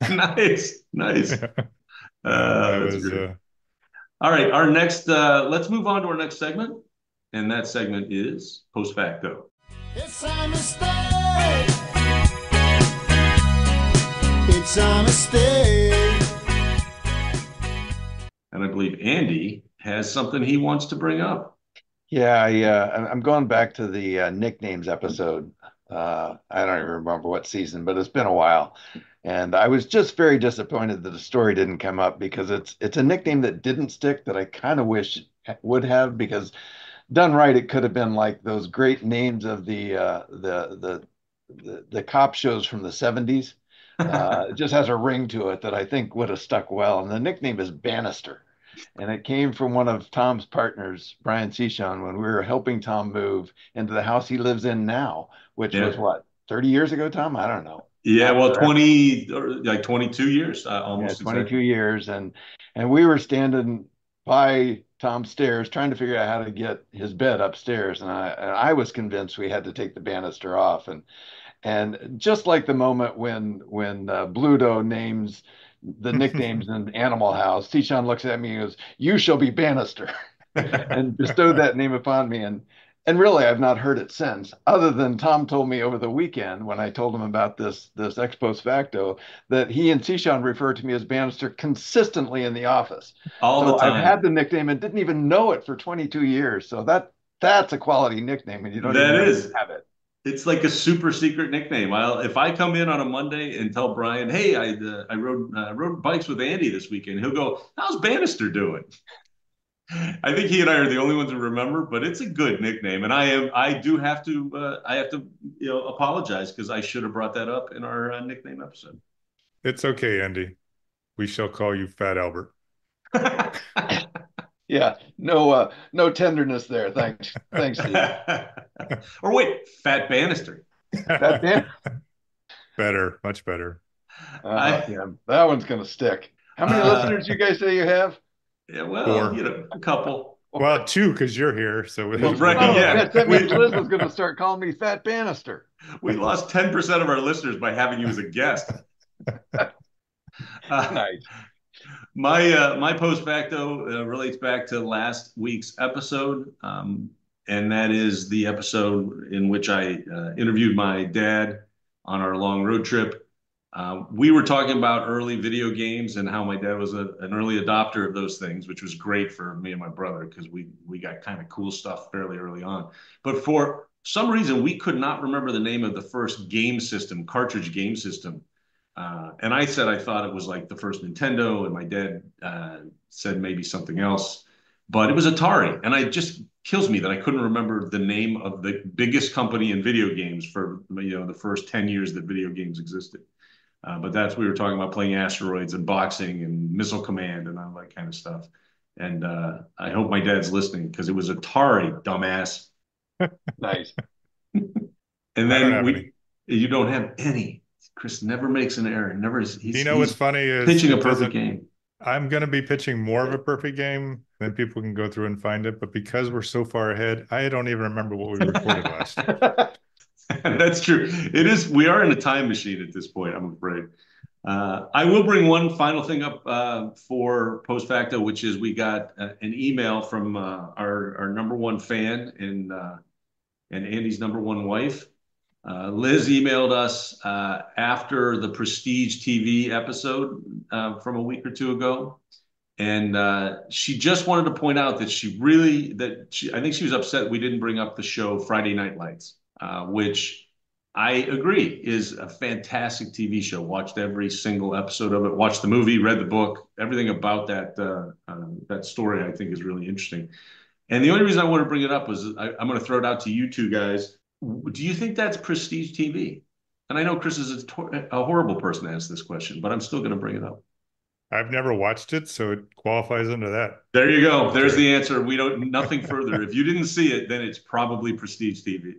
Nice, nice. yeah, yeah, I That's was great. All right, let's move on to our next segment. And that segment is post facto. It's a mistake. It's a mistake. And I believe Andy has something he wants to bring up. Yeah, I'm going back to the nicknames episode. I don't even remember what season, but it's been a while. And I was just very disappointed that the story didn't come up because it's a nickname that didn't stick that I kind of wish would have, because done right, it could have been like those great names of the cop shows from the 70s. It just has a ring to it that I think would have stuck well. And the nickname is Bannister. And it came from one of Tom's partners, Brian Sechon, when we were helping Tom move into the house he lives in now, which was Yeah. what, 30 years ago, Tom? I don't know. Yeah, Math well, forever. 20 or like 22 years, Yeah, almost 22 exactly. years. And we were standing by Tom's stairs trying to figure out how to get his bed upstairs. And I was convinced we had to take the banister off. And just like the moment when Bluto names the nicknames in Animal House, Tichon looks at me and goes, "You shall be Bannister," and bestowed that name upon me. And really, I've not heard it since, other than Tom told me over the weekend when I told him about this ex post facto that he and Tichon refer to me as Bannister consistently in the office. All the So I've had time. the nickname and didn't even know it for 22 years. So that's a quality nickname, and you don't even That know you is. have it. It's like a super secret nickname. If I come in on a Monday and tell Brian, "Hey, I rode bikes with Andy this weekend," he'll go, "How's Bannister doing?" I think he and I are the only ones who remember, but it's a good nickname, and I do have to apologize because I should have brought that up in our nickname episode. It's okay, Andy. We shall call you Fat Albert. Yeah, no tenderness there. Thanks, Steve. Or wait, Fat Bannister. That band, Better, much better. I yeah, that one's gonna stick. How many uh, listeners you guys say you have? yeah, well, Or, a couple. well, two, because you're here. So Well, there's right, Son one of a more. yeah, bitch, that means Liz is gonna start calling me Fat Bannister. we lost 10% of our listeners by having you as a guest. Uh, Nice. my post facto relates back to last week's episode, and that is the episode in which I interviewed my dad on our long road trip. We were talking about early video games and how my dad was an early adopter of those things, which was great for me and my brother because we got kind of cool stuff fairly early on. But for some reason, we could not remember the name of the first game system, cartridge game system. And I said I thought it was like the first Nintendo, and my dad said maybe something else, but it was Atari. And it just kills me that I couldn't remember the name of the biggest company in video games for the first 10 years that video games existed. But we were talking about playing asteroids and boxing and Missile Command and all that kind of stuff. And I hope my dad's listening because it was Atari, dumbass. Nice. And I don't then have any. you don't have any. Chris never makes an error. Never is. You know what's He's funny is pitching a it perfect doesn't. game. I'm going to be pitching more of a perfect game, then people can go through and find it. But because we're so far ahead, I don't even remember what we recorded last. That's true. It is. We are in a time machine at this point, I'm afraid. I will bring one final thing up for post facto, which is we got an email from our number one fan and Andy's number one wife. Liz emailed us after the Prestige TV episode from a week or two ago, and she just wanted to point out that I think she was upset we didn't bring up the show Friday Night Lights, which I agree is a fantastic TV show. Watched every single episode of it. Watched the movie, read the book. Everything about that story I think is really interesting. And the only reason I want to bring it up was I'm going to throw it out to you two guys. Do you think that's prestige TV? And I know Chris is a horrible person to ask this question, but I'm still going to bring it up. I've never watched it, so it qualifies under that. There you go. There's the answer. We don't, nothing further. If you didn't see it, then it's probably prestige TV.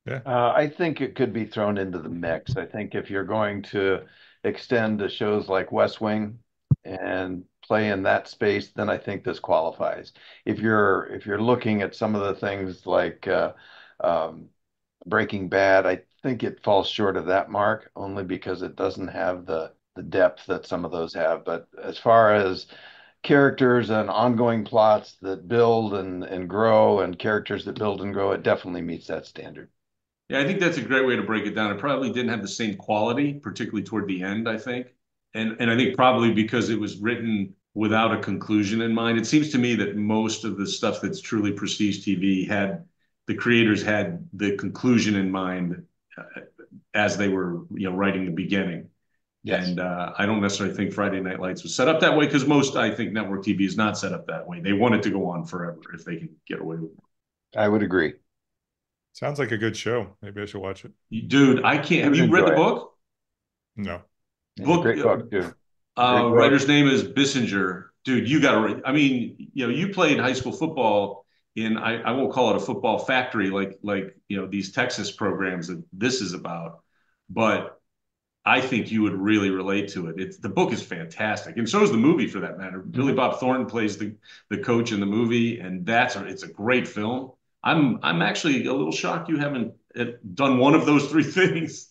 Yeah. I think it could be thrown into the mix. I think if you're going to extend to shows like West Wing and play in that space, then I think this qualifies. If you're looking at some of the things like um, Breaking Bad, I think it falls short of that mark only because it doesn't have the depth that some of those have. But as far as characters and ongoing plots that build and grow and characters that build and grow, it definitely meets that standard. Yeah, I think that's a great way to break it down. It probably didn't have the same quality, particularly toward the end, I think. And I think probably because it was written without a conclusion in mind. It seems to me that most of the stuff that's truly prestige TV had the creators had the conclusion in mind as they were, writing the beginning. Yes. And I don't necessarily think Friday Night Lights was set up that way because most, I think, network TV is not set up that way. They want it to go on forever if they can get away with it. I would agree. Sounds like a good show. Maybe I should watch it. Dude, I can't. Have you read the book? No. It's a great book, too. Writer's name is Bissinger. Dude, you got to read. I mean, you played high school football in, I won't call it a football factory like these Texas programs that this is about, but I think you would really relate to it. The book is fantastic, and so is the movie for that matter. Billy Bob Thornton plays the coach in the movie, and it's a great film. I'm actually a little shocked you haven't done one of those three things.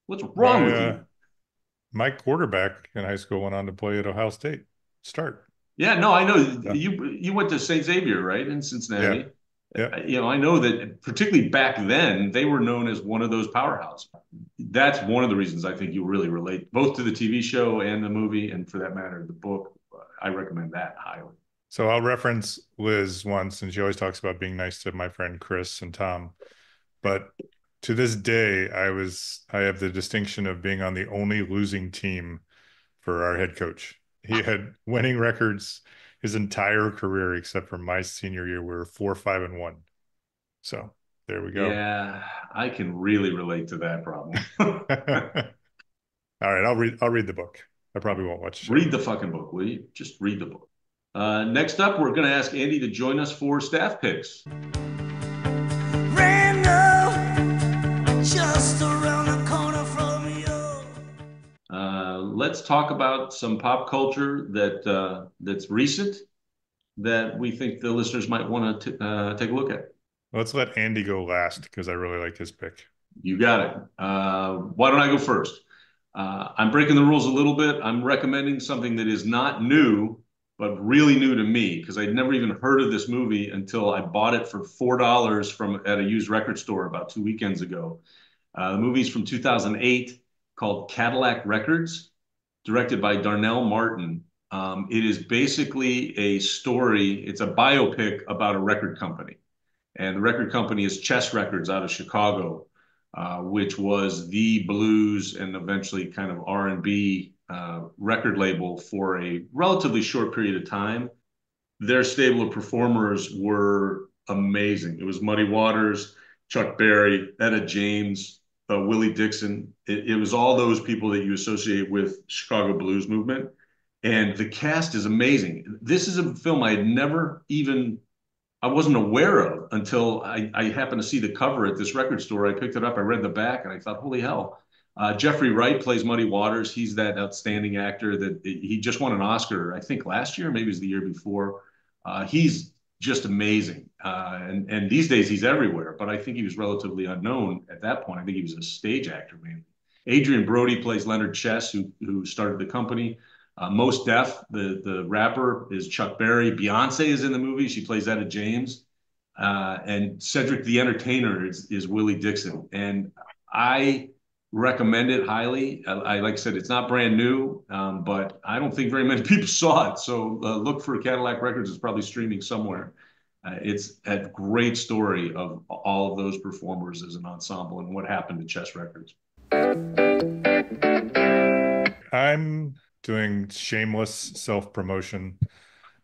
What's wrong with you? My quarterback in high school went on to play at Ohio State. Start. Yeah, no, I know you went to St. Xavier, right, in Cincinnati. Yeah. I know that particularly back then they were known as one of those powerhouses. That's one of the reasons I think you really relate both to the TV show and the movie, and for that matter, the book. I recommend that highly. So I'll reference Liz once, and she always talks about being nice to my friend Chris and Tom. But to this day, I have the distinction of being on the only losing team for our head coach. He had winning records his entire career, except for my senior year. We were 4-5-1. So there we go. Yeah, I can really relate to that problem. All right, I'll read the book. I probably won't watch the show. Read the fucking book, will you? Just read the book. Next up, we're going to ask Andy to join us for staff picks. Just around the corner from you. Let's talk about some pop culture that's recent that we think the listeners might want to take a look at. Let's let Andy go last because I really like his pick. You got it. Why don't I go first? I'm breaking the rules a little bit. I'm recommending something that is not new, but really new to me because I'd never even heard of this movie until I bought it for $4 at a used record store about 2 weekends ago. The movie's from 2008 called Cadillac Records, directed by Darnell Martin. It is basically a story. It's a biopic about a record company. And the record company is Chess Records out of Chicago, which was the blues and eventually kind of R&B record label for a relatively short period of time. Their stable of performers were amazing. It was Muddy Waters, Chuck Berry, Etta James, Willie Dixon. It was all those people that you associate with Chicago blues movement. And the cast is amazing. This is a film I wasn't aware of until I happened to see the cover at this record store. I picked it up, I read the back, and I thought, holy hell. Jeffrey Wright plays Muddy Waters. He's that outstanding actor that he just won an Oscar, I think last year, maybe it was the year before. He's just amazing. And these days he's everywhere, but I think he was relatively unknown at that point. I think he was a stage actor, maybe. Adrian Brody plays Leonard Chess, who started the company. Mos Def, the rapper, is Chuck Berry. Beyonce is in the movie. She plays Etta James. And Cedric the Entertainer is Willie Dixon. And I recommend it highly. Like I said, it's not brand new, but I don't think very many people saw it. So look for Cadillac Records. It's probably streaming somewhere. It's a great story of all of those performers as an ensemble and what happened to Chess Records. I'm doing shameless self-promotion.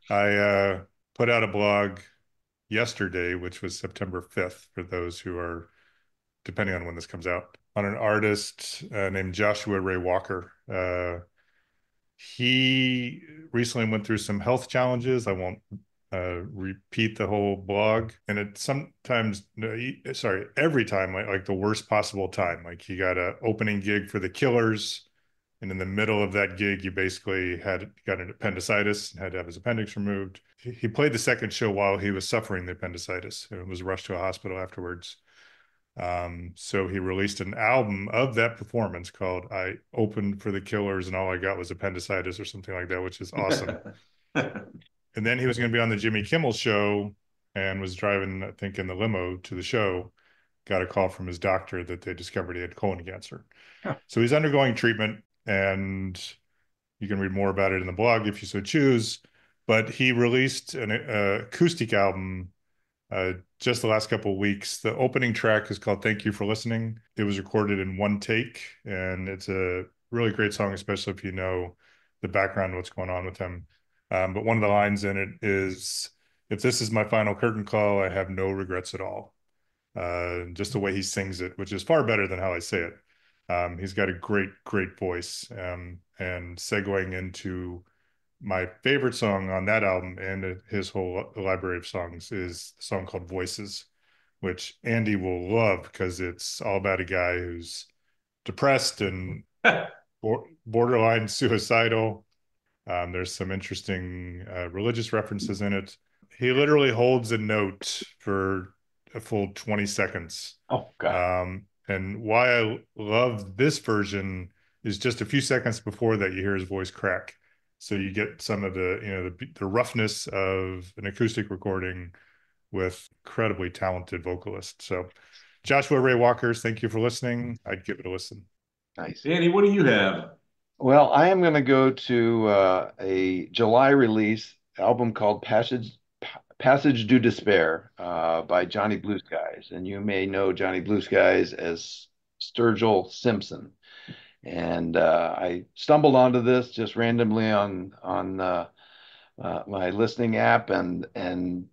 I put out a blog yesterday, which was September 5th, for those who are, depending on when this comes out, on an artist named Joshua Ray Walker. He recently went through some health challenges. I won't repeat the whole blog. And it sometimes, no, sorry, every time, like the worst possible time. Like he got an opening gig for the Killers. And in the middle of that gig, you basically got an appendicitis and had to have his appendix removed. He played the second show while he was suffering the appendicitis and was rushed to a hospital afterwards. So he released an album of that performance called I Opened for the Killers and All I Got Was Appendicitis or something like that, which is awesome. And then he was going to be on the Jimmy Kimmel show and was driving, I think, in the limo to the show, got a call from his doctor that they discovered he had colon cancer. So he's undergoing treatment, and you can read more about it in the blog if you so choose. But he released an acoustic album just the last couple of weeks. The opening track is called Thank You for Listening. It was recorded in one take, and it's a really great song, especially if you know the background, what's going on with him. But one of the lines in it is, if this is my final curtain call, I have no regrets at all. Just the way he sings it, which is far better than how I say it. He's got a great, great voice. And segueing into my favorite song on that album and his whole library of songs is a song called Voices, which Andy will love because it's all about a guy who's depressed and borderline suicidal. There's some interesting religious references in it. He literally holds a note for a full 20 seconds. Oh, God. And why I love this version is just a few seconds before that, you hear his voice crack. So you get some of the roughness of an acoustic recording with incredibly talented vocalists. So Joshua Ray Walkers, thank you for listening. I'd give it a listen. Nice. Danny, what do you have? Well, I am going to go to a July release album called Passage du Despair by Johnny Blue Skies. And you may know Johnny Blue Skies as Sturgill Simpson. And I stumbled onto this just randomly on my listening app, and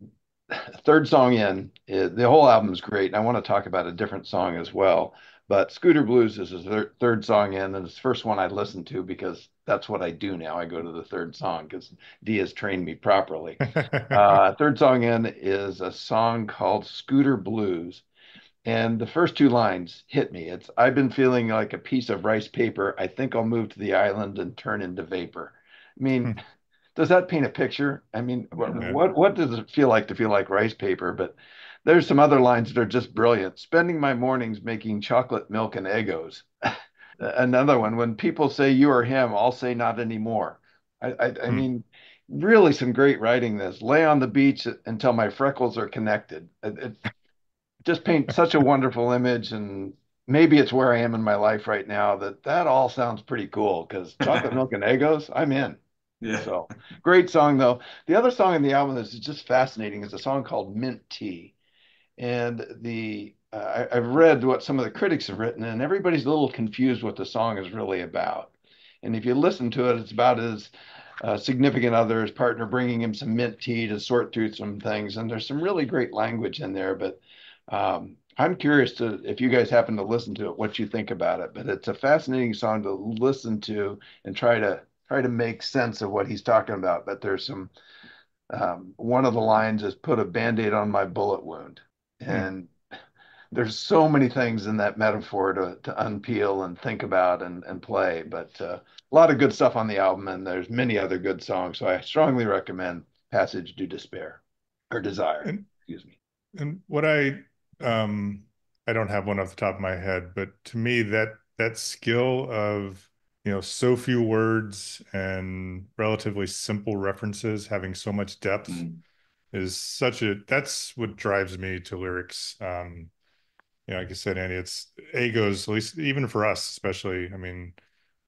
third song in, the whole album is great. And I want to talk about a different song as well. But Scooter Blues is his third song in, and it's the first one I listened to because that's what I do now. I go to the third song because Dee has trained me properly. Third song in is a song called Scooter Blues. And the first two lines hit me. It's, I've been feeling like a piece of rice paper. I think I'll move to the island and turn into vapor. I mean, does that paint a picture? I mean, Yeah. what does it feel like to feel like rice paper? But there's some other lines that are just brilliant. Spending my mornings making chocolate milk and Eggos. Another one, when people say you or him, I'll say not anymore. I mean, really some great writing this. Lay on the beach until my freckles are connected. It just paints such a wonderful image, and maybe it's where I am in my life right now that all sounds pretty cool because chocolate milk and Eggos, I'm in. Yeah. So great song though. The other song in the album that's just fascinating is a song called Mint Tea. And I've read what some of the critics have written, and everybody's a little confused what the song is really about. And if you listen to it, it's about his significant other, his partner, bringing him some mint tea to sort through some things. And there's some really great language in there. But I'm curious to, if you guys happen to listen to it, what you think about it. But it's a fascinating song to listen to and try to make sense of what he's talking about. But there's some one of the lines is put a band-aid on my bullet wound. And there's so many things in that metaphor to unpeel and think about and play. But a lot of good stuff on the album, and there's many other good songs. So I strongly recommend Passage du Despair or Desire. Excuse me. And what I don't have one off the top of my head, but to me that that skill of, so few words and relatively simple references having so much depth Mm. is that's what drives me to lyrics. Like I said, Andy, it's egos, at least even for us, especially. I mean,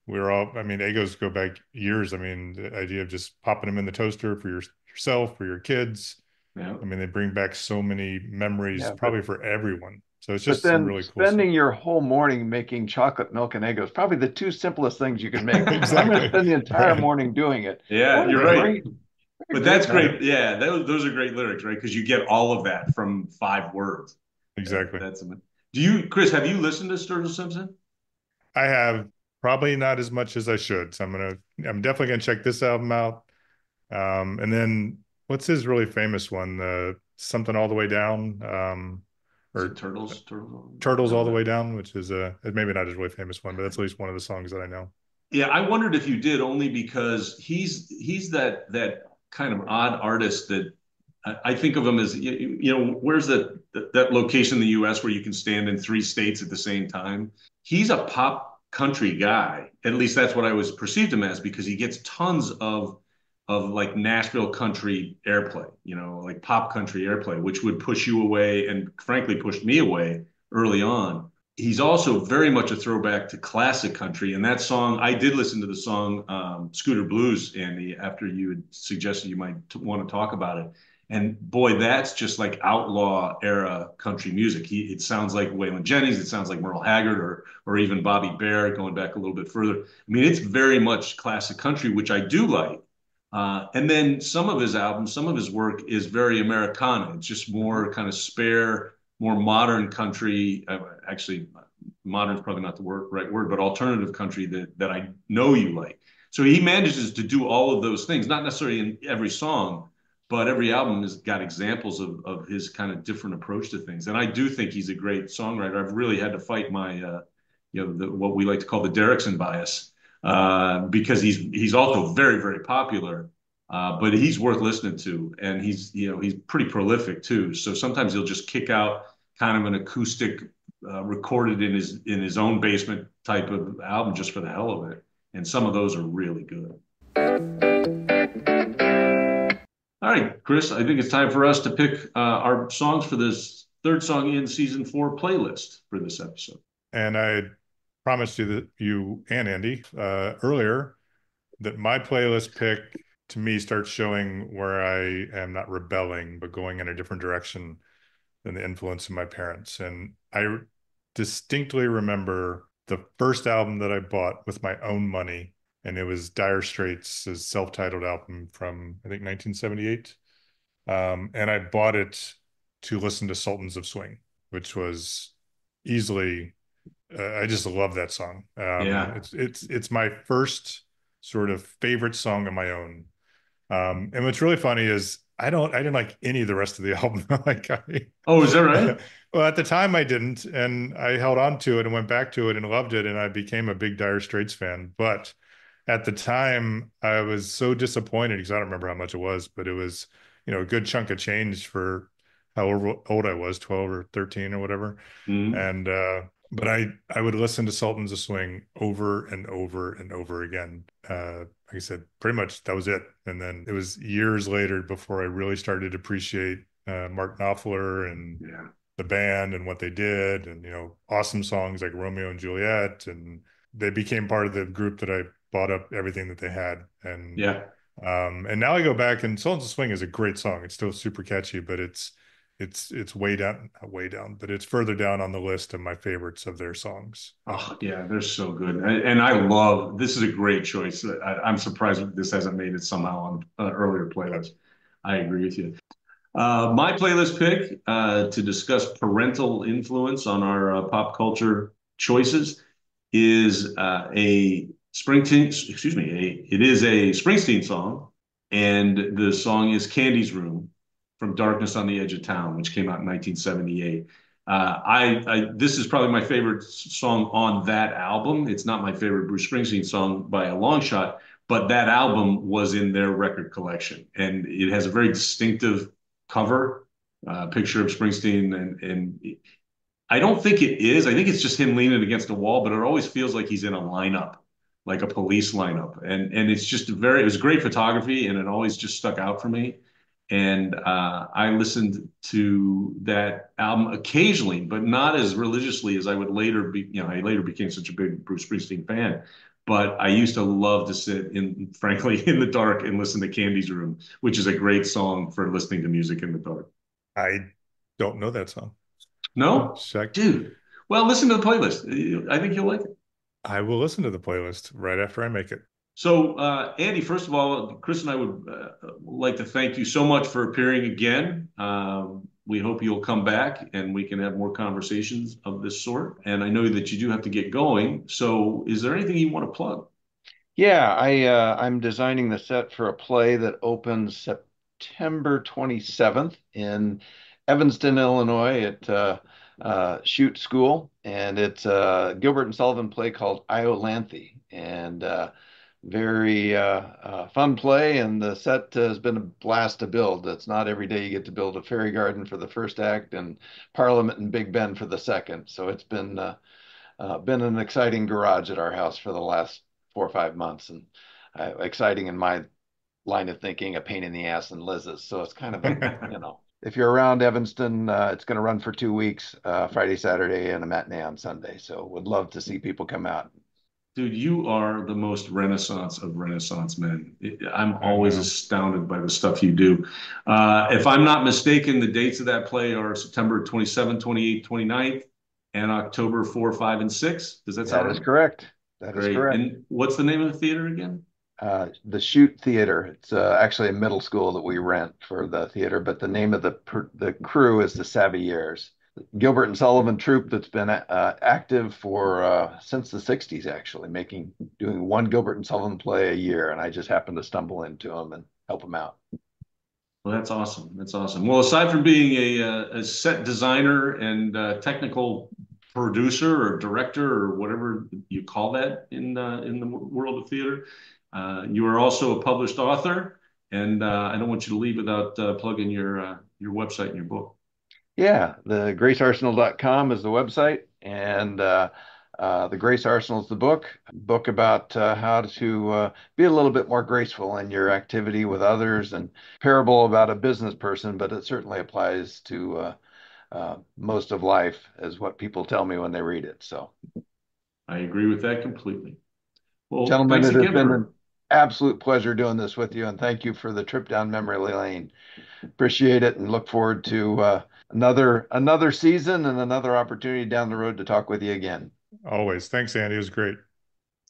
egos go back years. I mean, the idea of just popping them in the toaster for yourself, for your kids. Yeah. I mean, they bring back so many memories, Yeah, but probably for everyone. So it's but just some then really cool stuff. spending your whole morning making chocolate milk and Egos, probably the two simplest things you can make. If I'm going to Exactly. spend the entire Right. morning doing it, Yeah, what a you're right. great, what a But that's great great. message. Yeah, those are great lyrics, right? Because you get all of that from 5 words. Exactly. That's Do you, Chris? Have you listened to Sturgill Simpson? I have probably not as much as I should. So I'm definitely gonna check this album out. And then what's his really famous one? The Something All the Way Down, Is it or Turtles? Turtles? Turtles All the No. Way Down, which is maybe not his really famous one, but that's at least one of the songs that I know. Yeah, I wondered if you did, only because he's that kind of odd artist that I think of him as, where's that location in the U.S. where you can stand in 3 states at the same time? He's a pop country guy. At least that's what I was perceived him as, because he gets tons of like Nashville country airplay, like pop country airplay, which would push you away and frankly pushed me away early on. He's also very much a throwback to classic country. And that song, I did listen to the song Scooter Blues, Andy, after you had suggested you might want to talk about it. And boy, that's just like outlaw era country music. It sounds like Waylon Jennings, it sounds like Merle Haggard, or even Bobby Bare, going back a little bit further. I mean, it's very much classic country, which I do like. And then some of his albums, some of his work is very Americana. It's just more kind of spare, more modern country. Actually, modern is probably not the right word, but alternative country that I know you like. So he manages to do all of those things, not necessarily in every song, but every album has got examples of his kind of different approach to things. And I do think he's a great songwriter. I've really had to fight my, what we like to call the Derrickson bias, because he's also very, very popular. But he's worth listening to, and he's pretty prolific too. So sometimes he'll just kick out kind of an acoustic, recorded in his own basement type of album just for the hell of it. And some of those are really good. All right, Chris, I think it's time for us to pick our songs for this third song in season 4 playlist for this episode. And I promised you and Andy earlier that my playlist pick to me starts showing where I am not rebelling, but going in a different direction than the influence of my parents. And I distinctly remember the first album that I bought with my own money, and it was Dire Straits' self-titled album from, I think, 1978. And I bought it to listen to Sultans of Swing, which was easily, I just love that song. Yeah. It's my first sort of favorite song of my own. And what's really funny is I didn't like any of the rest of the album. Like Oh, is that right? well, at the time I didn't, and I held on to it and went back to it and loved it, and I became a big Dire Straits fan. But at the time, I was so disappointed because I don't remember how much it was, but it was, a good chunk of change for however old I was, 12 or 13 or whatever. Mm-hmm. And but I would listen to Sultans of Swing over and over and over again. Like I said, pretty much that was it. And then it was years later before I really started to appreciate Mark Knopfler and Yeah. the band and what they did, and awesome songs like Romeo and Juliet, and they became part of the group that I bought up everything that they had. Yeah. And now I go back, and Sultans of Swing is a great song. It's still super catchy, but it's way down, not way down, but it's further down on the list of my favorites of their songs. Oh, yeah, they're so good. And I love, this is a great choice. I'm surprised this hasn't made it somehow on an earlier Yeah. playlist. I agree with you. My playlist pick to discuss parental influence on our pop culture choices is a Springsteen, excuse me, it is a Springsteen song, and the song is Candy's Room from Darkness on the Edge of Town, which came out in 1978. This is probably my favorite song on that album. It's not my favorite Bruce Springsteen song by a long shot, but that album was in their record collection, and it has a very distinctive cover, picture of Springsteen, and I don't think it is. I think it's just him leaning against a wall, but it always feels like he's in a lineup, like a police lineup. And it's just it was great photography and it always just stuck out for me. And I listened to that album occasionally, but not as religiously as I would later be, I later became such a big Bruce Springsteen fan. But I used to love to sit frankly, in the dark and listen to Candy's Room, which is a great song for listening to music in the dark. I don't know that song. No? Check. Dude. Well, listen to the playlist. I think you'll like it. I will listen to the playlist right after I make it. So, Andy, first of all, Chris and I would like to thank you so much for appearing again. We hope you'll come back and we can have more conversations of this sort. And I know that you do have to get going. So, is there anything you want to plug? Yeah, I'm designing the set for a play that opens September 27th in Evanston, Illinois at Shoot School, and it's a Gilbert and Sullivan play called Iolanthe, and very fun play. And the set has been a blast to build. It's not every day you get to build a fairy garden for the first act and Parliament and Big Ben for the second. So it's been an exciting garage at our house for the last 4 or 5 months, and exciting in my line of thinking, a pain in the ass in Liz's. So it's kind of if you're around Evanston, it's going to run for 2 weeks, Friday, Saturday, and a matinee on Sunday. So would love to see people come out. Dude, you are the most Renaissance of Renaissance men. I'm I always know. astounded by the stuff you do. If I'm not mistaken, the dates of that play are September 27th, 28th, 29th, and October 4, 5, and 6. Does that sound That is right? correct. That is Great. correct. And what's the name of the theater again? The Shoot Theater. It's actually a middle school that we rent for the theater, but the name of the crew is the Savieres. Gilbert and Sullivan troupe that's been active for since the 60s, actually, doing one Gilbert and Sullivan play a year, and I just happened to stumble into them and help them out. Well, that's awesome. That's awesome. Well, aside from being a set designer and technical producer or director or whatever you call that in the world of theater, you are also a published author. And I don't want you to leave without plugging your website and your book. Yeah, the gracearsenal.com is the website, and the Grace Arsenal is the book about how to be a little bit more graceful in your activity with others, and parable about a business person, but it certainly applies to most of life, is what people tell me when they read it. So, I agree with that completely. Well, gentlemen, thanks it has again been an for. absolute pleasure doing this with you, and thank you for the trip down memory lane. Appreciate it, and look forward to another season and another opportunity down the road to talk with you again. Always. Thanks, Andy. It was great.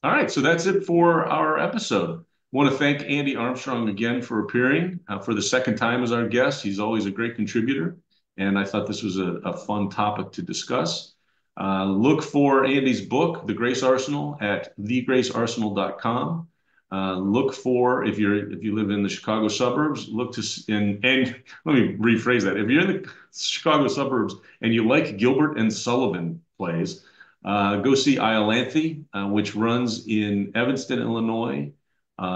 All right, so that's it for our episode. Want to thank Andy Armstrong again for appearing for the second time as our guest. He's always a great contributor, and I thought this was a fun topic to discuss. Look for Andy's book, The Grace Arsenal, at thegracearsenal.com. Look for if you live in the Chicago suburbs, look to and let me rephrase that. If you're in the Chicago suburbs and you like Gilbert and Sullivan plays, go see Iolanthe, which runs in Evanston, Illinois,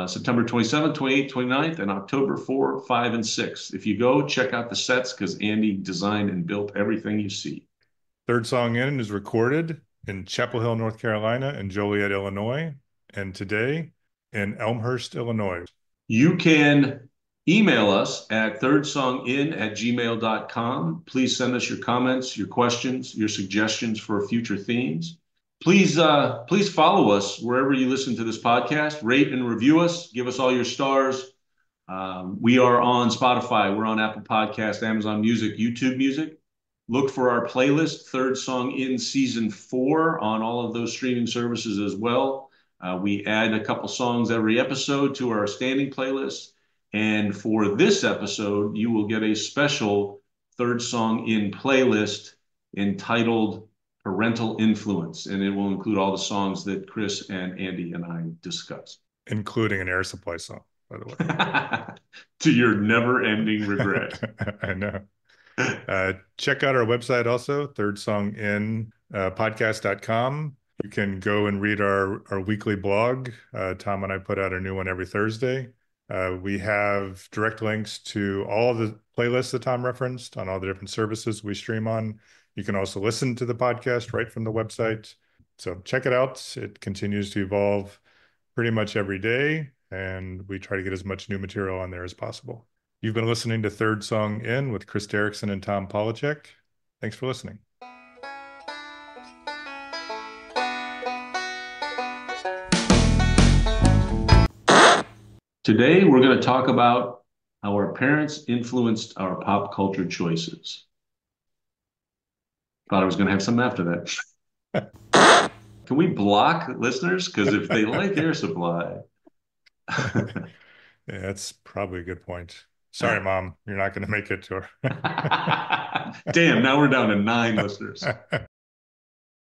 September 27th, 28th, 29th, and October 4, 5, and 6. If you go, check out the sets because Andy designed and built everything you see. Third Song In is recorded in Chapel Hill, North Carolina, and Joliet, Illinois, and today in Elmhurst, Illinois. You can email us at thirdsongin@gmail.com. Please send us your comments, your questions, your suggestions for future themes. Please follow us wherever you listen to this podcast. Rate and review us. Give us all your stars. We are on Spotify. We're on Apple Podcast, Amazon Music, YouTube Music. Look for our playlist, Third Song in Season 4, on all of those streaming services as well. We add a couple songs every episode to our standing playlist. And for this episode, you will get a special Third Song in playlist entitled Parental Influence. And it will include all the songs that Chris and Andy and I discussed. Including an Air Supply song, by the way. To your never-ending regret. I know. Check out our website also, thirdsongin podcast.com. You can go and read our weekly blog. Tom and I put out a new one every Thursday. We have direct links to all of the playlists that Tom referenced on all the different services we stream on, You can also listen to the podcast right from the website. So check it out. It continues to evolve pretty much every day, and we try to get as much new material on there as possible. You've been listening to Third Song In with Chris Derrickson and Tom Polachek. Thanks for listening. Today, we're going to talk about how our parents influenced our pop culture choices. Thought I was going to have some after that. Can we block listeners? Because if they like Air Supply. Yeah, that's probably a good point. Sorry, Mom, you're not going to make it to her. Damn, now we're down to 9 listeners.